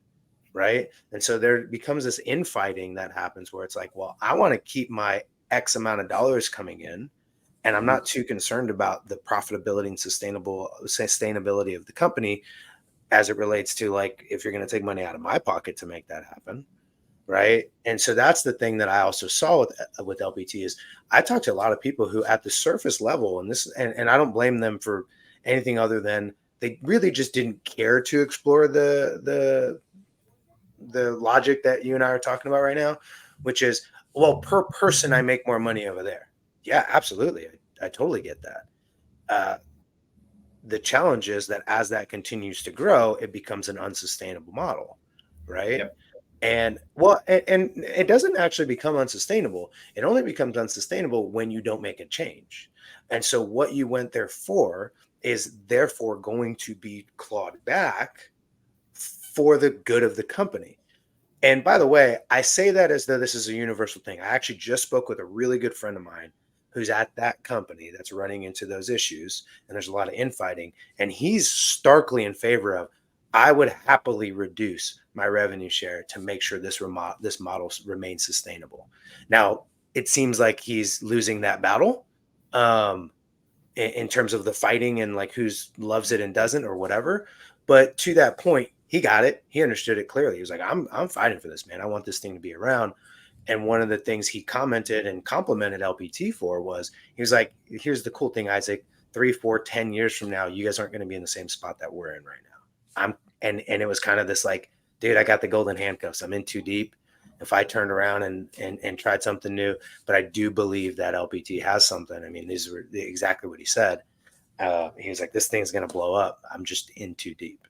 Right. And so there becomes this infighting that happens where it's like, well, I want to keep my X amount of dollars coming in, and I'm not too concerned about the profitability and sustainability of the company as it relates to like, if you're going to take money out of my pocket to make that happen. Right. And so that's the thing that I also saw with LPT is I talked to a lot of people who at the surface level, and I don't blame them for anything other than they really just didn't care to explore the logic that you and I are talking about right now, which is, well, per person, I make more money over there. Yeah, absolutely. I totally get that. The challenge is that as that continues to grow, it becomes an unsustainable model, right? Yep. And well, and it doesn't actually become unsustainable. It only becomes unsustainable when you don't make a change. And so what you went there for is therefore going to be clawed back for the good of the company. And by the way, I say that as though this is a universal thing. I actually just spoke with a really good friend of mine who's at that company that's running into those issues, and there's a lot of infighting. And he's starkly in favor of, I would happily reduce my revenue share to make sure this model remains sustainable. Now, it seems like he's losing that battle. Um, in terms of the fighting and like who's loves it and doesn't or whatever. But to that point, he got it. He understood it clearly. He was like, I'm fighting for this, man. I want this thing to be around. And one of the things he commented and complimented LPT for was he was like, here's the cool thing, Isaac. 3, 4, 10 years from now, you guys aren't going to be in the same spot that we're in right now. And it was kind of this like, dude, I got the golden handcuffs. I'm in too deep. If I turned around and tried something new, but I do believe that LPT has something. I mean, these were exactly what he said. He was like, "This thing's gonna blow up. I'm just in too deep."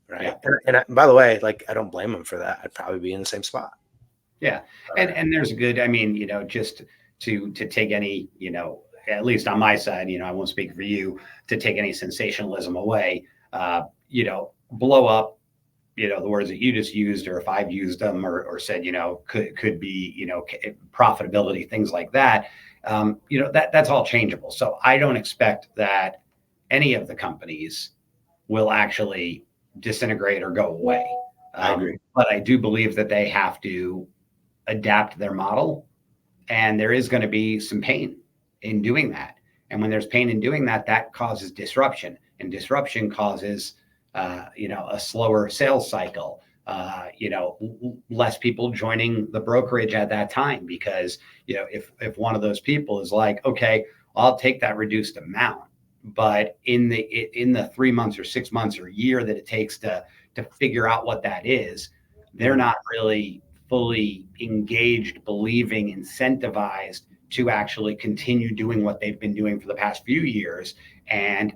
Yeah. Right. By the way, like I don't blame him for that. I'd probably be in the same spot. Yeah. And there's a good, I mean, just to take any, at least on my side, I won't speak for you, to take any sensationalism away, blow up, the words that you just used, or if I've used them or said, could be, profitability, things like that. That's all changeable. So I don't expect that any of the companies will actually disintegrate or go away. I agree. But I do believe that they have to adapt their model, and there is going to be some pain in doing that. And when there's pain in doing that, that causes disruption, and disruption causes a slower sales cycle, less people joining the brokerage at that time, because if one of those people is like, okay, I'll take that reduced amount, but in the 3 months or 6 months or year that it takes to figure out what that is, they're not really fully engaged, believing, incentivized to actually continue doing what they've been doing for the past few years, and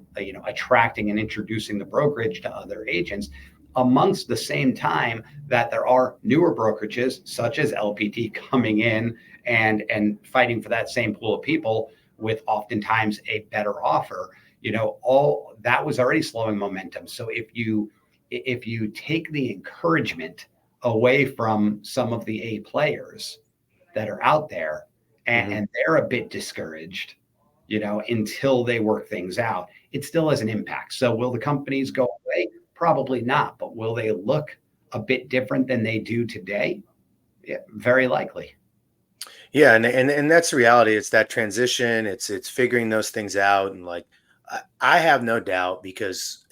attracting and introducing the brokerage to other agents, amongst the same time that there are newer brokerages such as LPT coming in and fighting for that same pool of people with oftentimes a better offer. All that was already slowing momentum. So if you take the encouragement away from some of the A players that are out there, and they're a bit discouraged, until they work things out, it still has an impact. So will the companies go away? Probably not. But will they look a bit different than they do today? Yeah, very likely. Yeah, and that's the reality. It's that transition. It's figuring those things out, and like I have no doubt because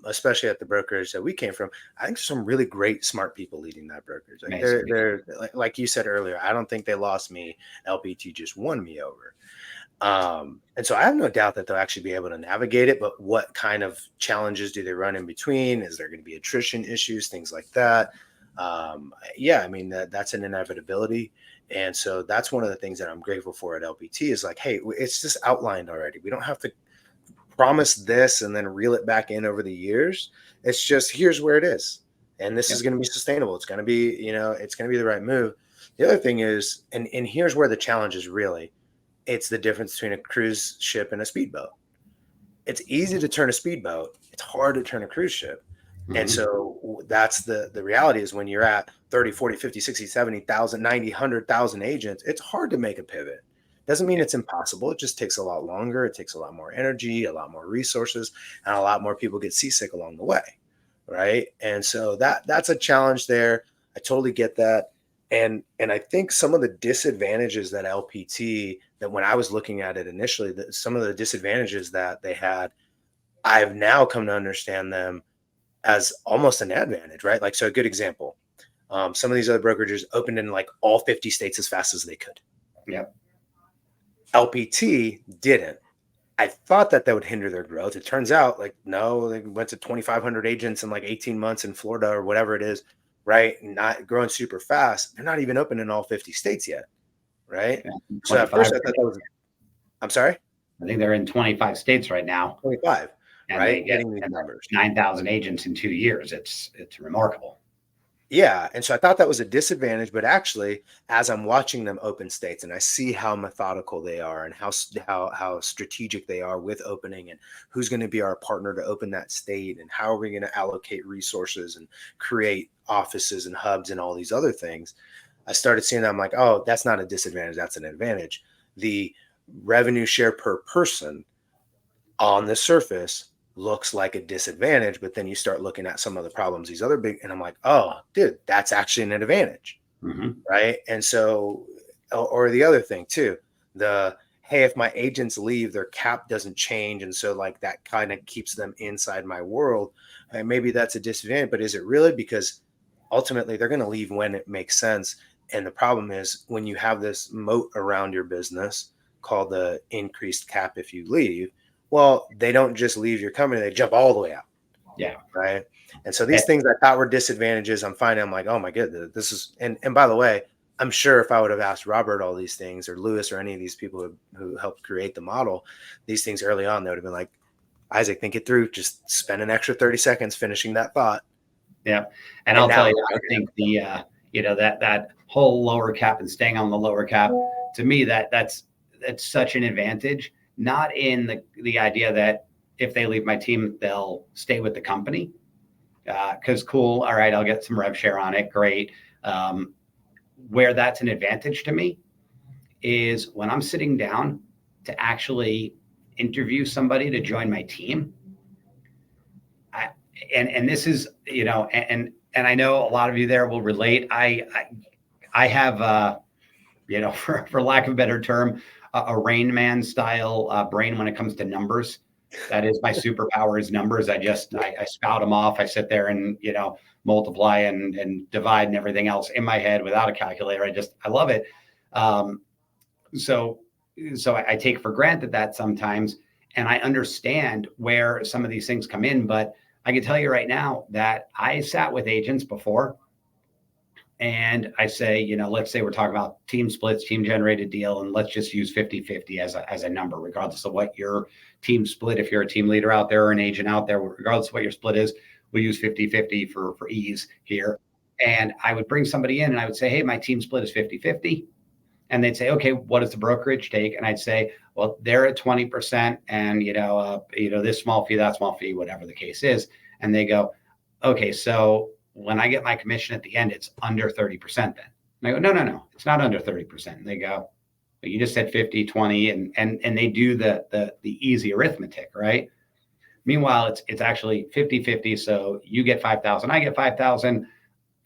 especially at the brokerage that we came from, I think there's some really great, smart people leading that brokerage. Like Amazing. they're like you said earlier. I don't think they lost me. LPT just won me over. And so I have no doubt that they'll actually be able to navigate it. But what kind of challenges do they run in between? Is there going to be attrition issues, things like that? Yeah, I mean that's an inevitability. And so that's one of the things that I'm grateful for at LPT is like, hey, it's just outlined already. We don't have to promise this and then reel it back in over the years. It's just here's where it is. And this is Yep. going to be sustainable. It's going to be, it's going to be the right move. The other thing is, and here's where the challenge is really, it's the difference between a cruise ship and a speedboat. It's easy to turn a speedboat. It's hard to turn a cruise ship. And Mhm. so that's the reality is when you're at 30, 40, 50, 60, 70,000, 90, 100,000 agents, it's hard to make a pivot. Doesn't mean it's impossible. It just takes a lot longer. It takes a lot more energy, a lot more resources, and a lot more people get seasick along the way. Right. And so that's a challenge there. I totally get that. And I think some of the disadvantages that LPT that when I was looking at it initially, that some of the disadvantages that they had, I've now come to understand them as almost an advantage, right? Like, so a good example, some of these other brokerages opened in like all 50 states as fast as they could. Yep. LPT didn't. I thought that would hinder their growth. It turns out like, no, they went to 2,500 agents in like 18 months in Florida or whatever it is, right? Not growing super fast. They're not even open in all 50 states yet, right? Yeah. So at 25. first I thought that was, I'm sorry, I think they're in 25 states right now, 25, and they right? get Hitting these numbers. 9,000 agents in 2 years. It's remarkable. Yeah, and so I thought that was a disadvantage, but actually, as I'm watching them open states and I see how methodical they are and how strategic they are with opening and who's going to be our partner to open that state and how are we going to allocate resources and create offices and hubs and all these other things, I started seeing that I'm like, oh, that's not a disadvantage, that's an advantage. The revenue share per person on the surface looks like a disadvantage, but then you start looking at some of the problems, these other big, and I'm like, oh, dude, that's actually an advantage, Hmm. right? And so, or the other thing too, the hey, if my agents leave, their cap doesn't change, and so like that kind of keeps them inside my world. And maybe that's a disadvantage, but is it really? Because ultimately, they're going to leave when it makes sense. And the problem is when you have this moat around your business called the increased cap if you leave, well, they don't just leave your company, they jump all the way out, Yeah. right? And so these things I thought were disadvantages, I'm finding I'm like, oh my goodness, this is and by the way, I'm sure if I would have asked Robert all these things or Lewis or any of these people who helped create the model, these things early on, they would have been like, Isaac, think it through, just spend an extra 30 seconds finishing that thought. Yeah. And And I'll now tell you, look I what think that whole lower cap and staying on the lower cap, to me, that's such an advantage, not in the idea that if they leave my team, they'll stay with the company. Cause cool. All right. I'll get some rev share on it. Great. Where that's an advantage to me is when I'm sitting down to actually interview somebody to join my team. I, and this is, and I know a lot of you there will relate. I have, for lack of a better term, a Rain Man style brain when it comes to numbers. That is my superpower is numbers. I spout them off. I sit there and, multiply and divide and everything else in my head without a calculator. I love it. Um, so, I take for granted that sometimes, and I understand where some of these things come in, but I can tell you right now that I sat with agents before and I say, let's say we're talking about team splits, team generated deal, and let's just use 50-50 as a number, regardless of what your team split. If you're a team leader out there or an agent out there, regardless of what your split is, we use 50-50 for ease here. And I would bring somebody in and I would say, hey, my team split is 50-50. And they'd say, okay, what does the brokerage take? And I'd say, well, they're at 20% and, this small fee, that small fee, whatever the case is. And they go, okay, so when I get my commission at the end, it's under 30% then. And I go, no, it's not under 30%. And they go, but you just said 50, 20, and they do the easy arithmetic, right? Meanwhile, it's actually 50-50. So you get 5,000, I get 5,000.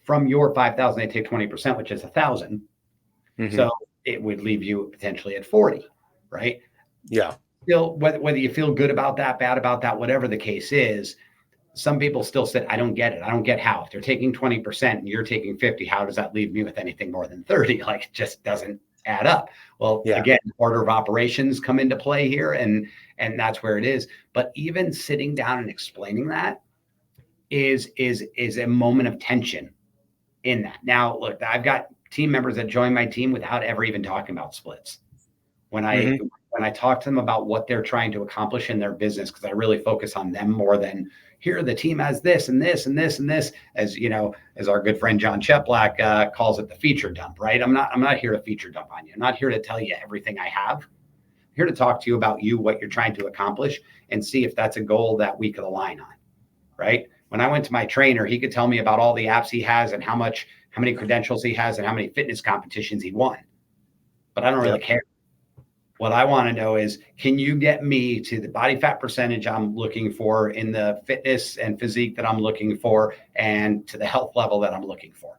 From your 5,000, they take 20%, which is 1,000. Mm-hmm. So it would leave you potentially at 40, right? Yeah. Still, whether you feel good about that, bad about that, whatever the case is, some people still said, I don't get it. I don't get how. If they're taking 20% and you're taking 50, how does that leave me with anything more than 30? Like it just doesn't add up. Well, Yeah. again, order of operations come into play here, and that's where it is. But even sitting down and explaining that is a moment of tension in that. Now, look, I've got team members that join my team without ever even talking about splits. When I Mm-hmm. talk to them about what they're trying to accomplish in their business, because I really focus on them more than here the team has this and this and this and this, as our good friend John Cheplack calls it, the feature dump. Right? I'm not here to feature dump on you. I'm not here to tell you everything I have. I'm here to talk to you about what you're trying to accomplish, and see if that's a goal that we could align on. Right? When I went to my trainer, he could tell me about all the apps he has and how many credentials he has and how many fitness competitions he won. But I don't really Yep. care. What I want to know is, can you get me to the body fat percentage I'm looking for, in the fitness and physique that I'm looking for, and to the health level that I'm looking for?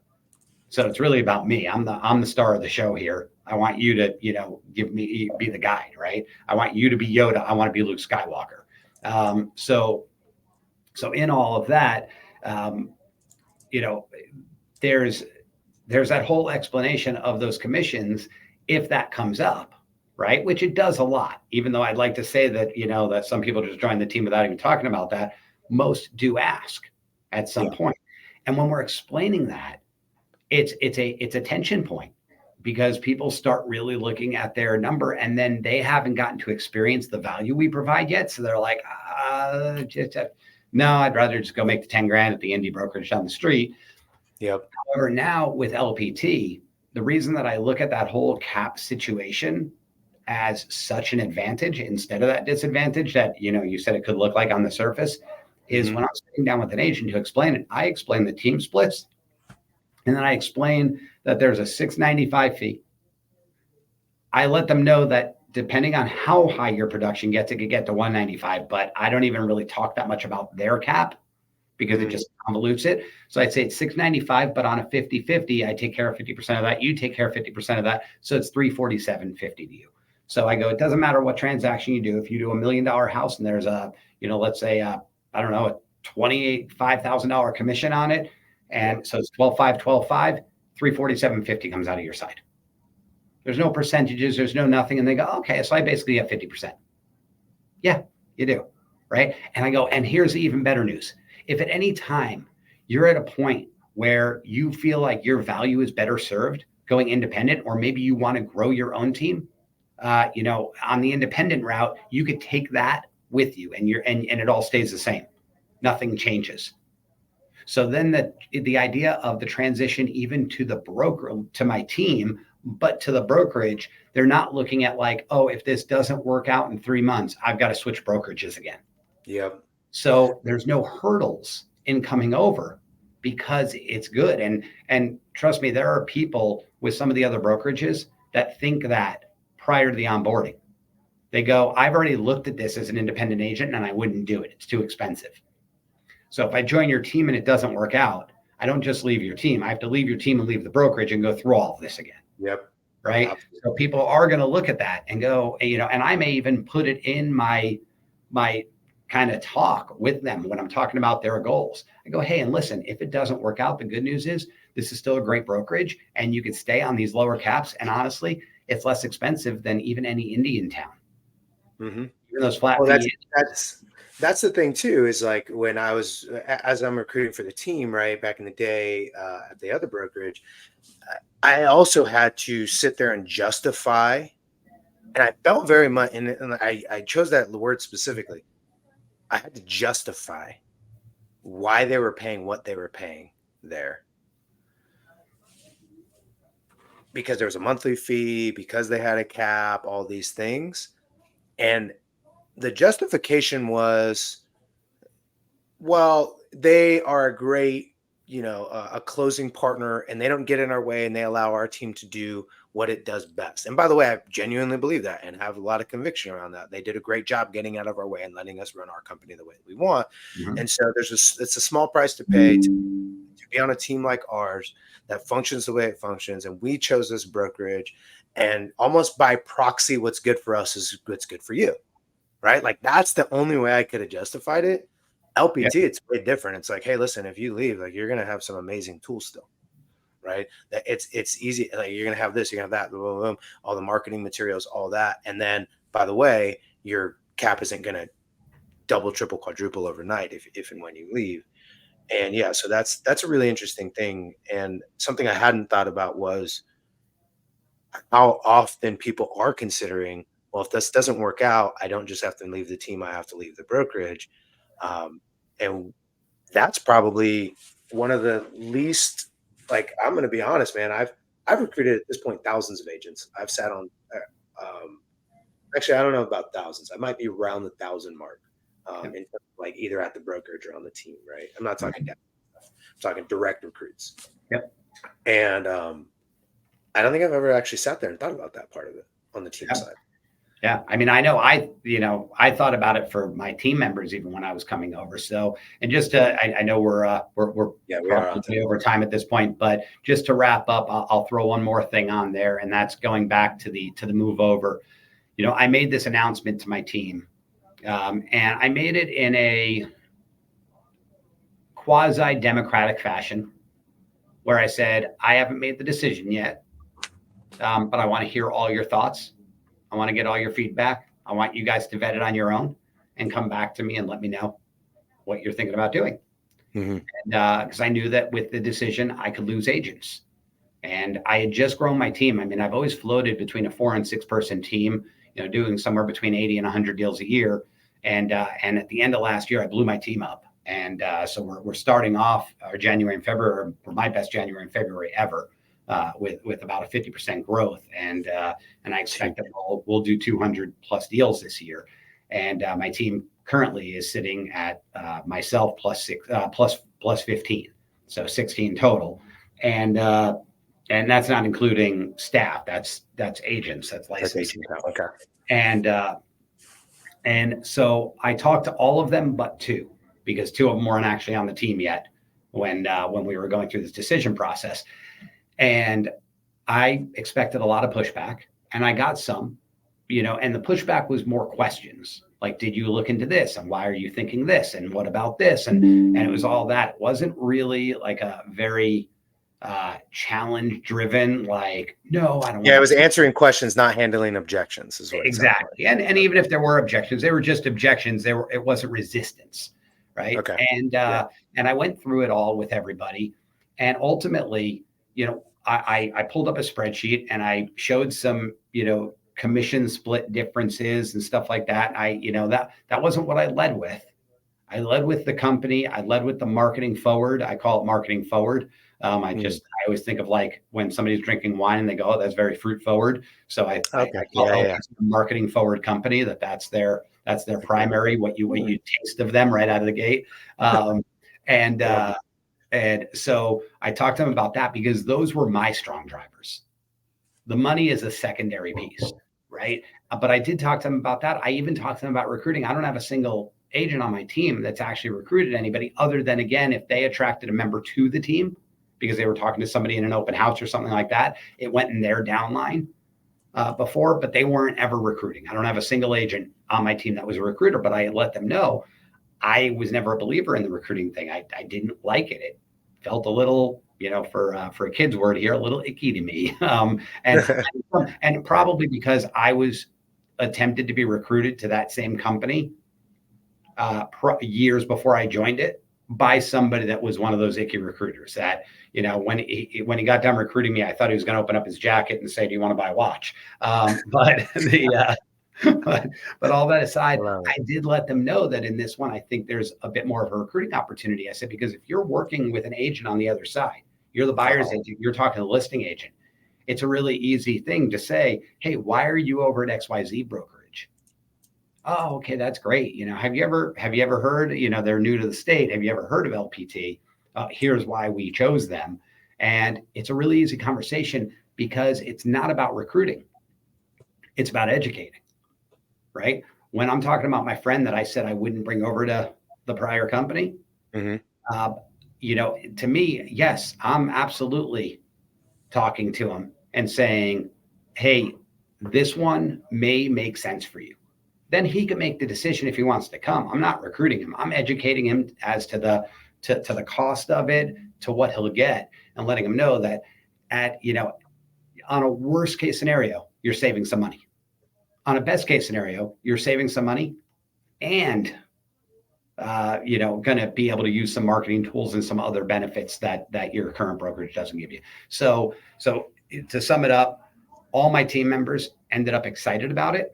So it's really about me. I'm the star of the show here. I want you to, be the guide, right? I want you to be Yoda. I want to be Luke Skywalker. So in all of that, um, you know, there's that whole explanation of those commissions if that comes up, right? Which it does a lot, even though I'd like to say that, that some people just join the team without even talking about that. Most do ask at some Yeah. point. And when we're explaining that, it's a tension point, because people start really looking at their number and then they haven't gotten to experience the value we provide yet. So they're like, no, I'd rather just go make the 10 grand at the indie brokerage down the street. Yep. However, now with LPT, the reason that I look at that whole cap situation as such an advantage instead of that disadvantage that, you said it could look like on the surface, is Hmm. when I'm sitting down with an agent to explain it, I explain the team splits, and then I explain that there's a 695 fee. I let them know that depending on how high your production gets, it could get to 195, but I don't even really talk that much about their cap because it Hmm. just convolutes it. So I'd say it's 695, but on a 50-50, I take care of 50% of that. You take care of 50% of that. So it's 347.50 to you. So I go, it doesn't matter what transaction you do. If you do $1 million house and there's let's say, I don't know, a $25,000 commission on it. Yep. And so it's 12.5, 347.50 comes out of your side. There's no percentages. There's no nothing. And they go, okay, so I basically have 50%. Yeah, you do. Right. And I go, and here's the even better news. If at any time you're at a point where you feel like your value is better served going independent, or maybe you want to grow your own team, on the independent route, you could take that with you and it all stays the same. Nothing changes. So then the idea of the transition even to the broker, to my team, but to the brokerage, they're not looking at like, oh, if this doesn't work out in 3 months, I've got to switch brokerages again. Yep. So there's no hurdles in coming over because it's good. And trust me, there are people with some of the other brokerages that think that prior to the onboarding. They go, I've already looked at this as an independent agent and I wouldn't do it. It's too expensive. So if I join your team and it doesn't work out, I don't just leave your team. I have to leave your team and leave the brokerage and go through all of this again. Yep. Right. Absolutely. So people are going to look at that and go, and I may even put it in my kind of talk with them when I'm talking about their goals. I go, hey, and listen, if it doesn't work out, the good news is this is still a great brokerage and you can stay on these lower caps. And honestly, it's less expensive than even any Indian town. Hmm. Even those flat Well, that's fee. that's that's the thing too. Is like when I was as I'm recruiting for the team, right back in the day at the other brokerage, I also had to sit there and justify, and I felt very much, and I chose that word specifically. I had to justify why they were paying what they were paying there, because there was a monthly fee, because they had a cap, all these things, and the justification was, well, they are a great, a closing partner, and they don't get in our way, and they allow our team to do what it does best. And by the way, I genuinely believe that and have a lot of conviction around that. They did a great job getting out of our way and letting us run our company the way we want. Mhm. And so it's a small price to pay to be on a team like ours that functions the way it functions. And we chose this brokerage, and almost by proxy, what's good for us is what's good for you. Right? Like that's the only way I could have justified it. Yeah. LPT, it's way different. It's like, hey, listen, if you leave, like you're gonna have some amazing tools still, right? That it's easy. Like you're gonna have this, you're gonna have that, boom, boom, boom, all the marketing materials, all that. And then by the way, your cap isn't gonna double, triple, quadruple overnight if and when you leave. And yeah, so that's a really interesting thing. And something I hadn't thought about was how often people are considering, well, if this doesn't work out, I don't just have to leave the team, I have to leave the brokerage. And that's probably one of the least, like, I'm going to be honest, man. I've recruited at this point thousands of agents. I've sat on, actually, I don't know about thousands. I might be around the thousand mark, Yep. in terms of, like either at the brokerage or on the team, right? I'm not talking Mhm. down, I'm talking direct recruits. Yep. And I don't think I've ever actually sat there and thought about that part of it on the team Yeah. side. Yeah. I mean, I know I thought about it for my team members even when I was coming over. So, and just I know we're Yeah, we are on probably over time at this point, but just to wrap up, I'll throw one more thing on there, and that's going back to the move over. I made this announcement to my team, and I made it in a quasi democratic fashion where I said, I haven't made the decision yet, but I want to hear all your thoughts. I want to get all your feedback. I want you guys to vet it on your own and come back to me and let me know what you're thinking about doing. hmm And because I knew that with the decision, I could lose agents. And I had just grown my team. I mean, I've always floated between a 4 and 6 person team, doing somewhere between 80 and 100 deals a year. And at the end of last year, I blew my team up. And so we're starting off our January and February, or my best January and February ever, with about a 50% growth. And I expect that we'll do 200 plus deals this year. And my team currently is sitting at myself plus 15, so 16 total. And that's not including staff. That's agents. That's licensed. Okay. And so I talked to all of them but two, because two of them weren't actually on the team yet when we were going through this decision process. And I expected a lot of pushback, and I got some, and the pushback was more questions. Like, did you look into this? And why are you thinking this? And what about this? And it was all that. It wasn't really like a very challenge driven, like, no, I don't want Yeah, it was answering questions, not handling objections, is what exactly. And even if there were objections, they were just objections. It wasn't resistance. Right. Okay. And I went through it all with everybody. And ultimately, I pulled up a spreadsheet and I showed some, commission split differences and stuff like that. That wasn't what I led with. I led with the company. I led with the marketing forward. I call it marketing forward. I always think of like when somebody's drinking wine and they go, "Oh, that's very fruit forward." So I call it a marketing forward company. That's their primary, what you taste of them right out of the gate. And so I talked to them about that because those were my strong drivers. The money is a secondary piece, right? But I did talk to them about that. I even talked to them about recruiting. I don't have a single agent on my team that's actually recruited anybody, other than, again, if they attracted a member to the team because they were talking to somebody in an open house or something like that, it went in their downline before, but they weren't ever recruiting. I don't have a single agent on my team that was a recruiter, but I let them know I was never a believer in the recruiting thing. I didn't like it. It felt a little, for a kid's word here, a little icky to me. And probably because I was attempted to be recruited to that same company years before I joined it by somebody that was one of those icky recruiters that, when he got done recruiting me, I thought he was going to open up his jacket and say, "Do you want to buy a watch?" But all that aside, I did let them know that in this one, I think there's a bit more of a recruiting opportunity. I said, because if you're working with an agent on the other side, you're the buyer's agent, you're talking to the listing agent. It's a really easy thing to say, "Hey, why are you over at XYZ Brokerage?" "Oh, okay, that's great. Have you ever heard, they're new to the state. Have you ever heard of LPT? Here's why we chose them." And it's a really easy conversation because it's not about recruiting. It's about educating, right? When I'm talking about my friend that I said I wouldn't bring over to the prior company, to me, yes, I'm absolutely talking to him and saying, "Hey, this one may make sense for you." Then he can make the decision if he wants to come. I'm not recruiting him. I'm educating him as to the cost of it, to what he'll get, and letting him know that on a worst case scenario, you're saving some money. On a best case scenario, you're saving some money and going to be able to use some marketing tools and some other benefits that your current brokerage doesn't give you. So to sum it up, all my team members ended up excited about it.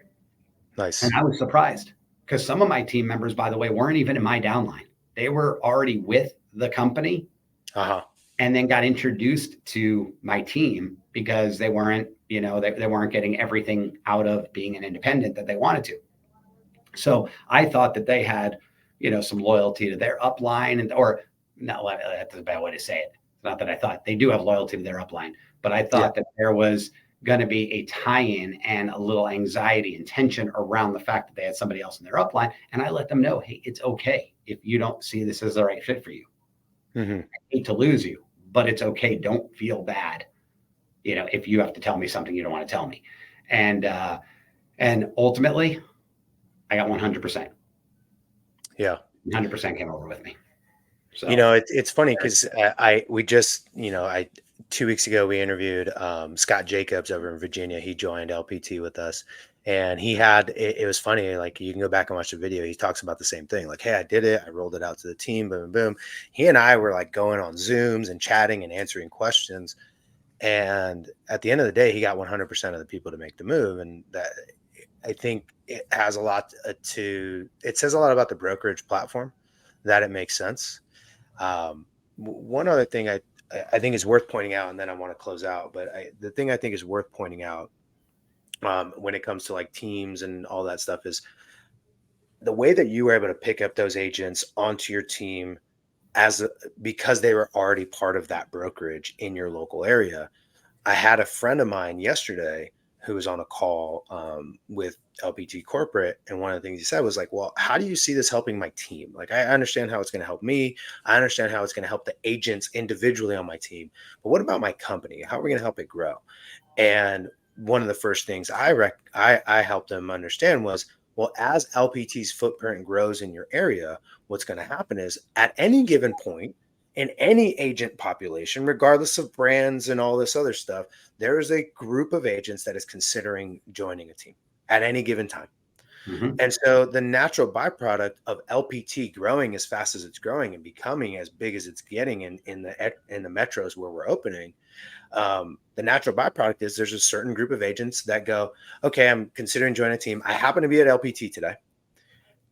Nice. And I was surprised because some of my team members, by the way, weren't even in my downline. They were already with the company and then got introduced to my team because they weren't, they weren't getting everything out of being an independent that they wanted to. So I thought that they had, some loyalty to their upline, or not, that's a bad way to say it. It's not that I thought. They do have loyalty to their upline, but I thought that there was going to be a tie-in and a little anxiety and tension around the fact that they had somebody else in their upline. And I let them know, "Hey, it's okay if you don't see this as the right fit for you. I hate to lose you, but it's okay. Don't feel bad, if you have to tell me something you don't want to tell me." And ultimately, I got 100%. Yeah. 100% came over with me. So, it's funny because we just, 2 weeks ago, we interviewed Scott Jacobs over in Virginia. He joined LPT with us, and he had, it was funny. Like, you can go back and watch the video. He talks about the same thing. Like, "Hey, I did it. I rolled it out to the team, boom, boom." He and I were like going on Zooms and chatting and answering questions. And at the end of the day, he got 100% of the people to make the move. And that, I think it has a lot it says a lot about the brokerage platform that it makes sense. One other thing I think is worth pointing out, and then I want to close out, but the thing I think is worth pointing out when it comes to like teams and all that stuff is the way that you were able to pick up those agents onto your team as a, because they were already part of that brokerage in your local area. I had a friend of mine yesterday who was on a call with LPT Corporate, and one of the things he said was like, "Well, how do you see this helping my team? Like, I understand how it's going to help me. I understand how it's going to help the agents individually on my team, but what about my company? How are we going to help it grow?" And one of the first things I helped them understand was, well, as LPT's footprint grows in your area, what's going to happen is at any given point in any agent population, regardless of brands and all this other stuff, there is a group of agents that is considering joining a team at any given time. Hmm. And so the natural byproduct of LPT growing as fast as it's growing and becoming as big as it's getting in the metros where we're opening, the natural byproduct is there's a certain group of agents that go, okay, I'm considering joining a team. I happen to be at LPT today,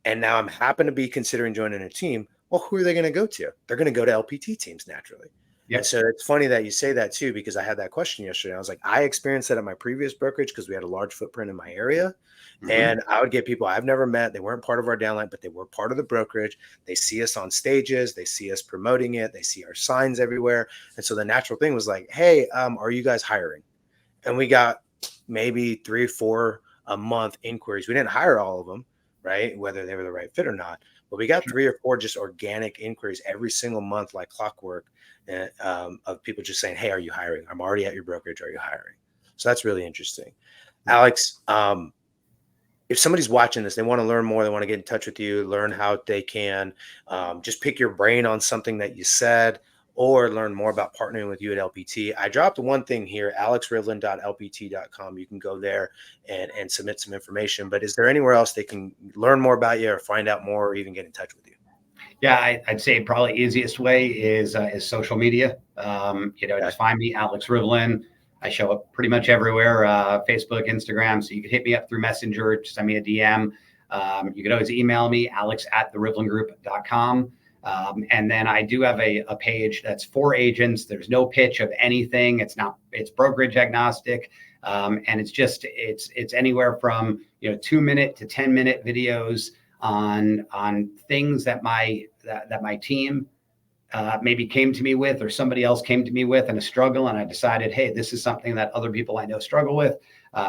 and now I'm happen to be considering joining a team. Well, who are they going to go to? They're going to go to LPT teams naturally. And Yep. so it's funny that you say that too, because I had that question yesterday. I was like, I experienced that at my previous brokerage because we had a large footprint in my area. Hmm. And I would get people I've never met. They weren't part of our downline, but they were part of the brokerage. They see us on stages. They see us promoting it. They see our signs everywhere. And so the natural thing was like, hey, are you guys hiring? And we got maybe 3 or 4 a month inquiries. We didn't hire all of them, right? Whether they were the right fit or not, but we got 3 or 4 just organic inquiries every single month, like clockwork, of people just saying, "Hey, are you hiring? I'm already at your brokerage. Are you hiring?" So that's really interesting, Yep. Alex. If somebody's watching this, they want to learn more, they want to get in touch with you, learn how they can just pick your brain on something that you said, or learn more about partnering with you at LPT. I dropped one thing here, alexrivlin.lpt.com. You can go there and submit some information. But is there anywhere else they can learn more about you or find out more or even get in touch with you? Yeah, I'd say probably easiest way is social media. Okay. Just find me, Alex Rivlin. I show up pretty much everywhere, Facebook, Instagram. So you can hit me up through Messenger, just send me a DM. You can always email me, alex at therivlingroup.com. And then I do have a page that's for agents. There's no pitch of anything. It's brokerage agnostic. And it's anywhere from 2 minute to 10 minute videos on things that my team maybe came to me with, or somebody else came to me with in a struggle, and I decided, hey, this is something that other people I know struggle with.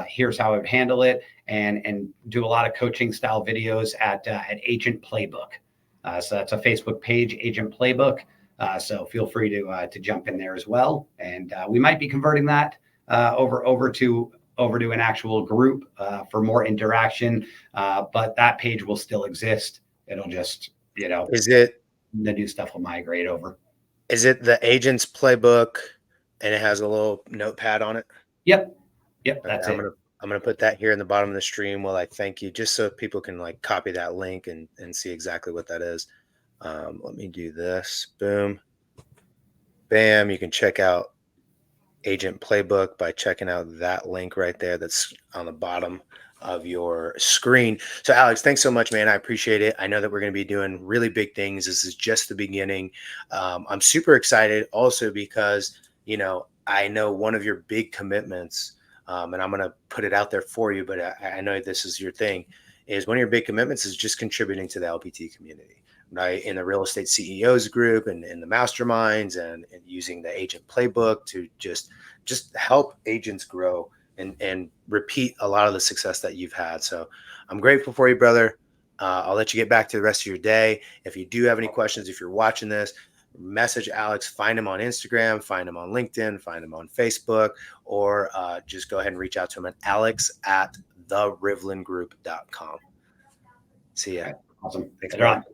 Here's how I would handle it, and do a lot of coaching style videos at Agent Playbook. So that's a Facebook page, Agent Playbook. So feel free to jump in there as well, and we might be converting that over to an actual group for more interaction. But that page will still exist. It'll just, Is it the new stuff will migrate over. is it the agent's playbook and it has a little notepad on it? Yep. Yep. Okay, That's I'm it. gonna I'm gonna put that here in the bottom of the stream while I thank you, just so people can like copy that link and see exactly what that is. Let me do this. Boom, bam. You can check out Agent Playbook by checking out that link right there. That's on the bottom of your screen. So, Alex, thanks so much, man. I appreciate it. I know that we're going to be doing really big things. This is just the beginning. I'm super excited also because, I know one of your big commitments, and I'm going to put it out there for you, but I know this is your thing, is one of your big commitments is just contributing to the LPT community, right? In the real estate CEOs group and in the masterminds and using the agent playbook to just help agents grow and repeat a lot of the success that you've had. So I'm grateful for you, brother. I'll let you get back to the rest of your day. If you do have any questions, if you're watching this, message Alex, find him on Instagram, find him on LinkedIn, find him on Facebook, or just go ahead and reach out to him at alex at therivlingroup.com. See ya. Okay. Awesome. Thanks, Later brother. on.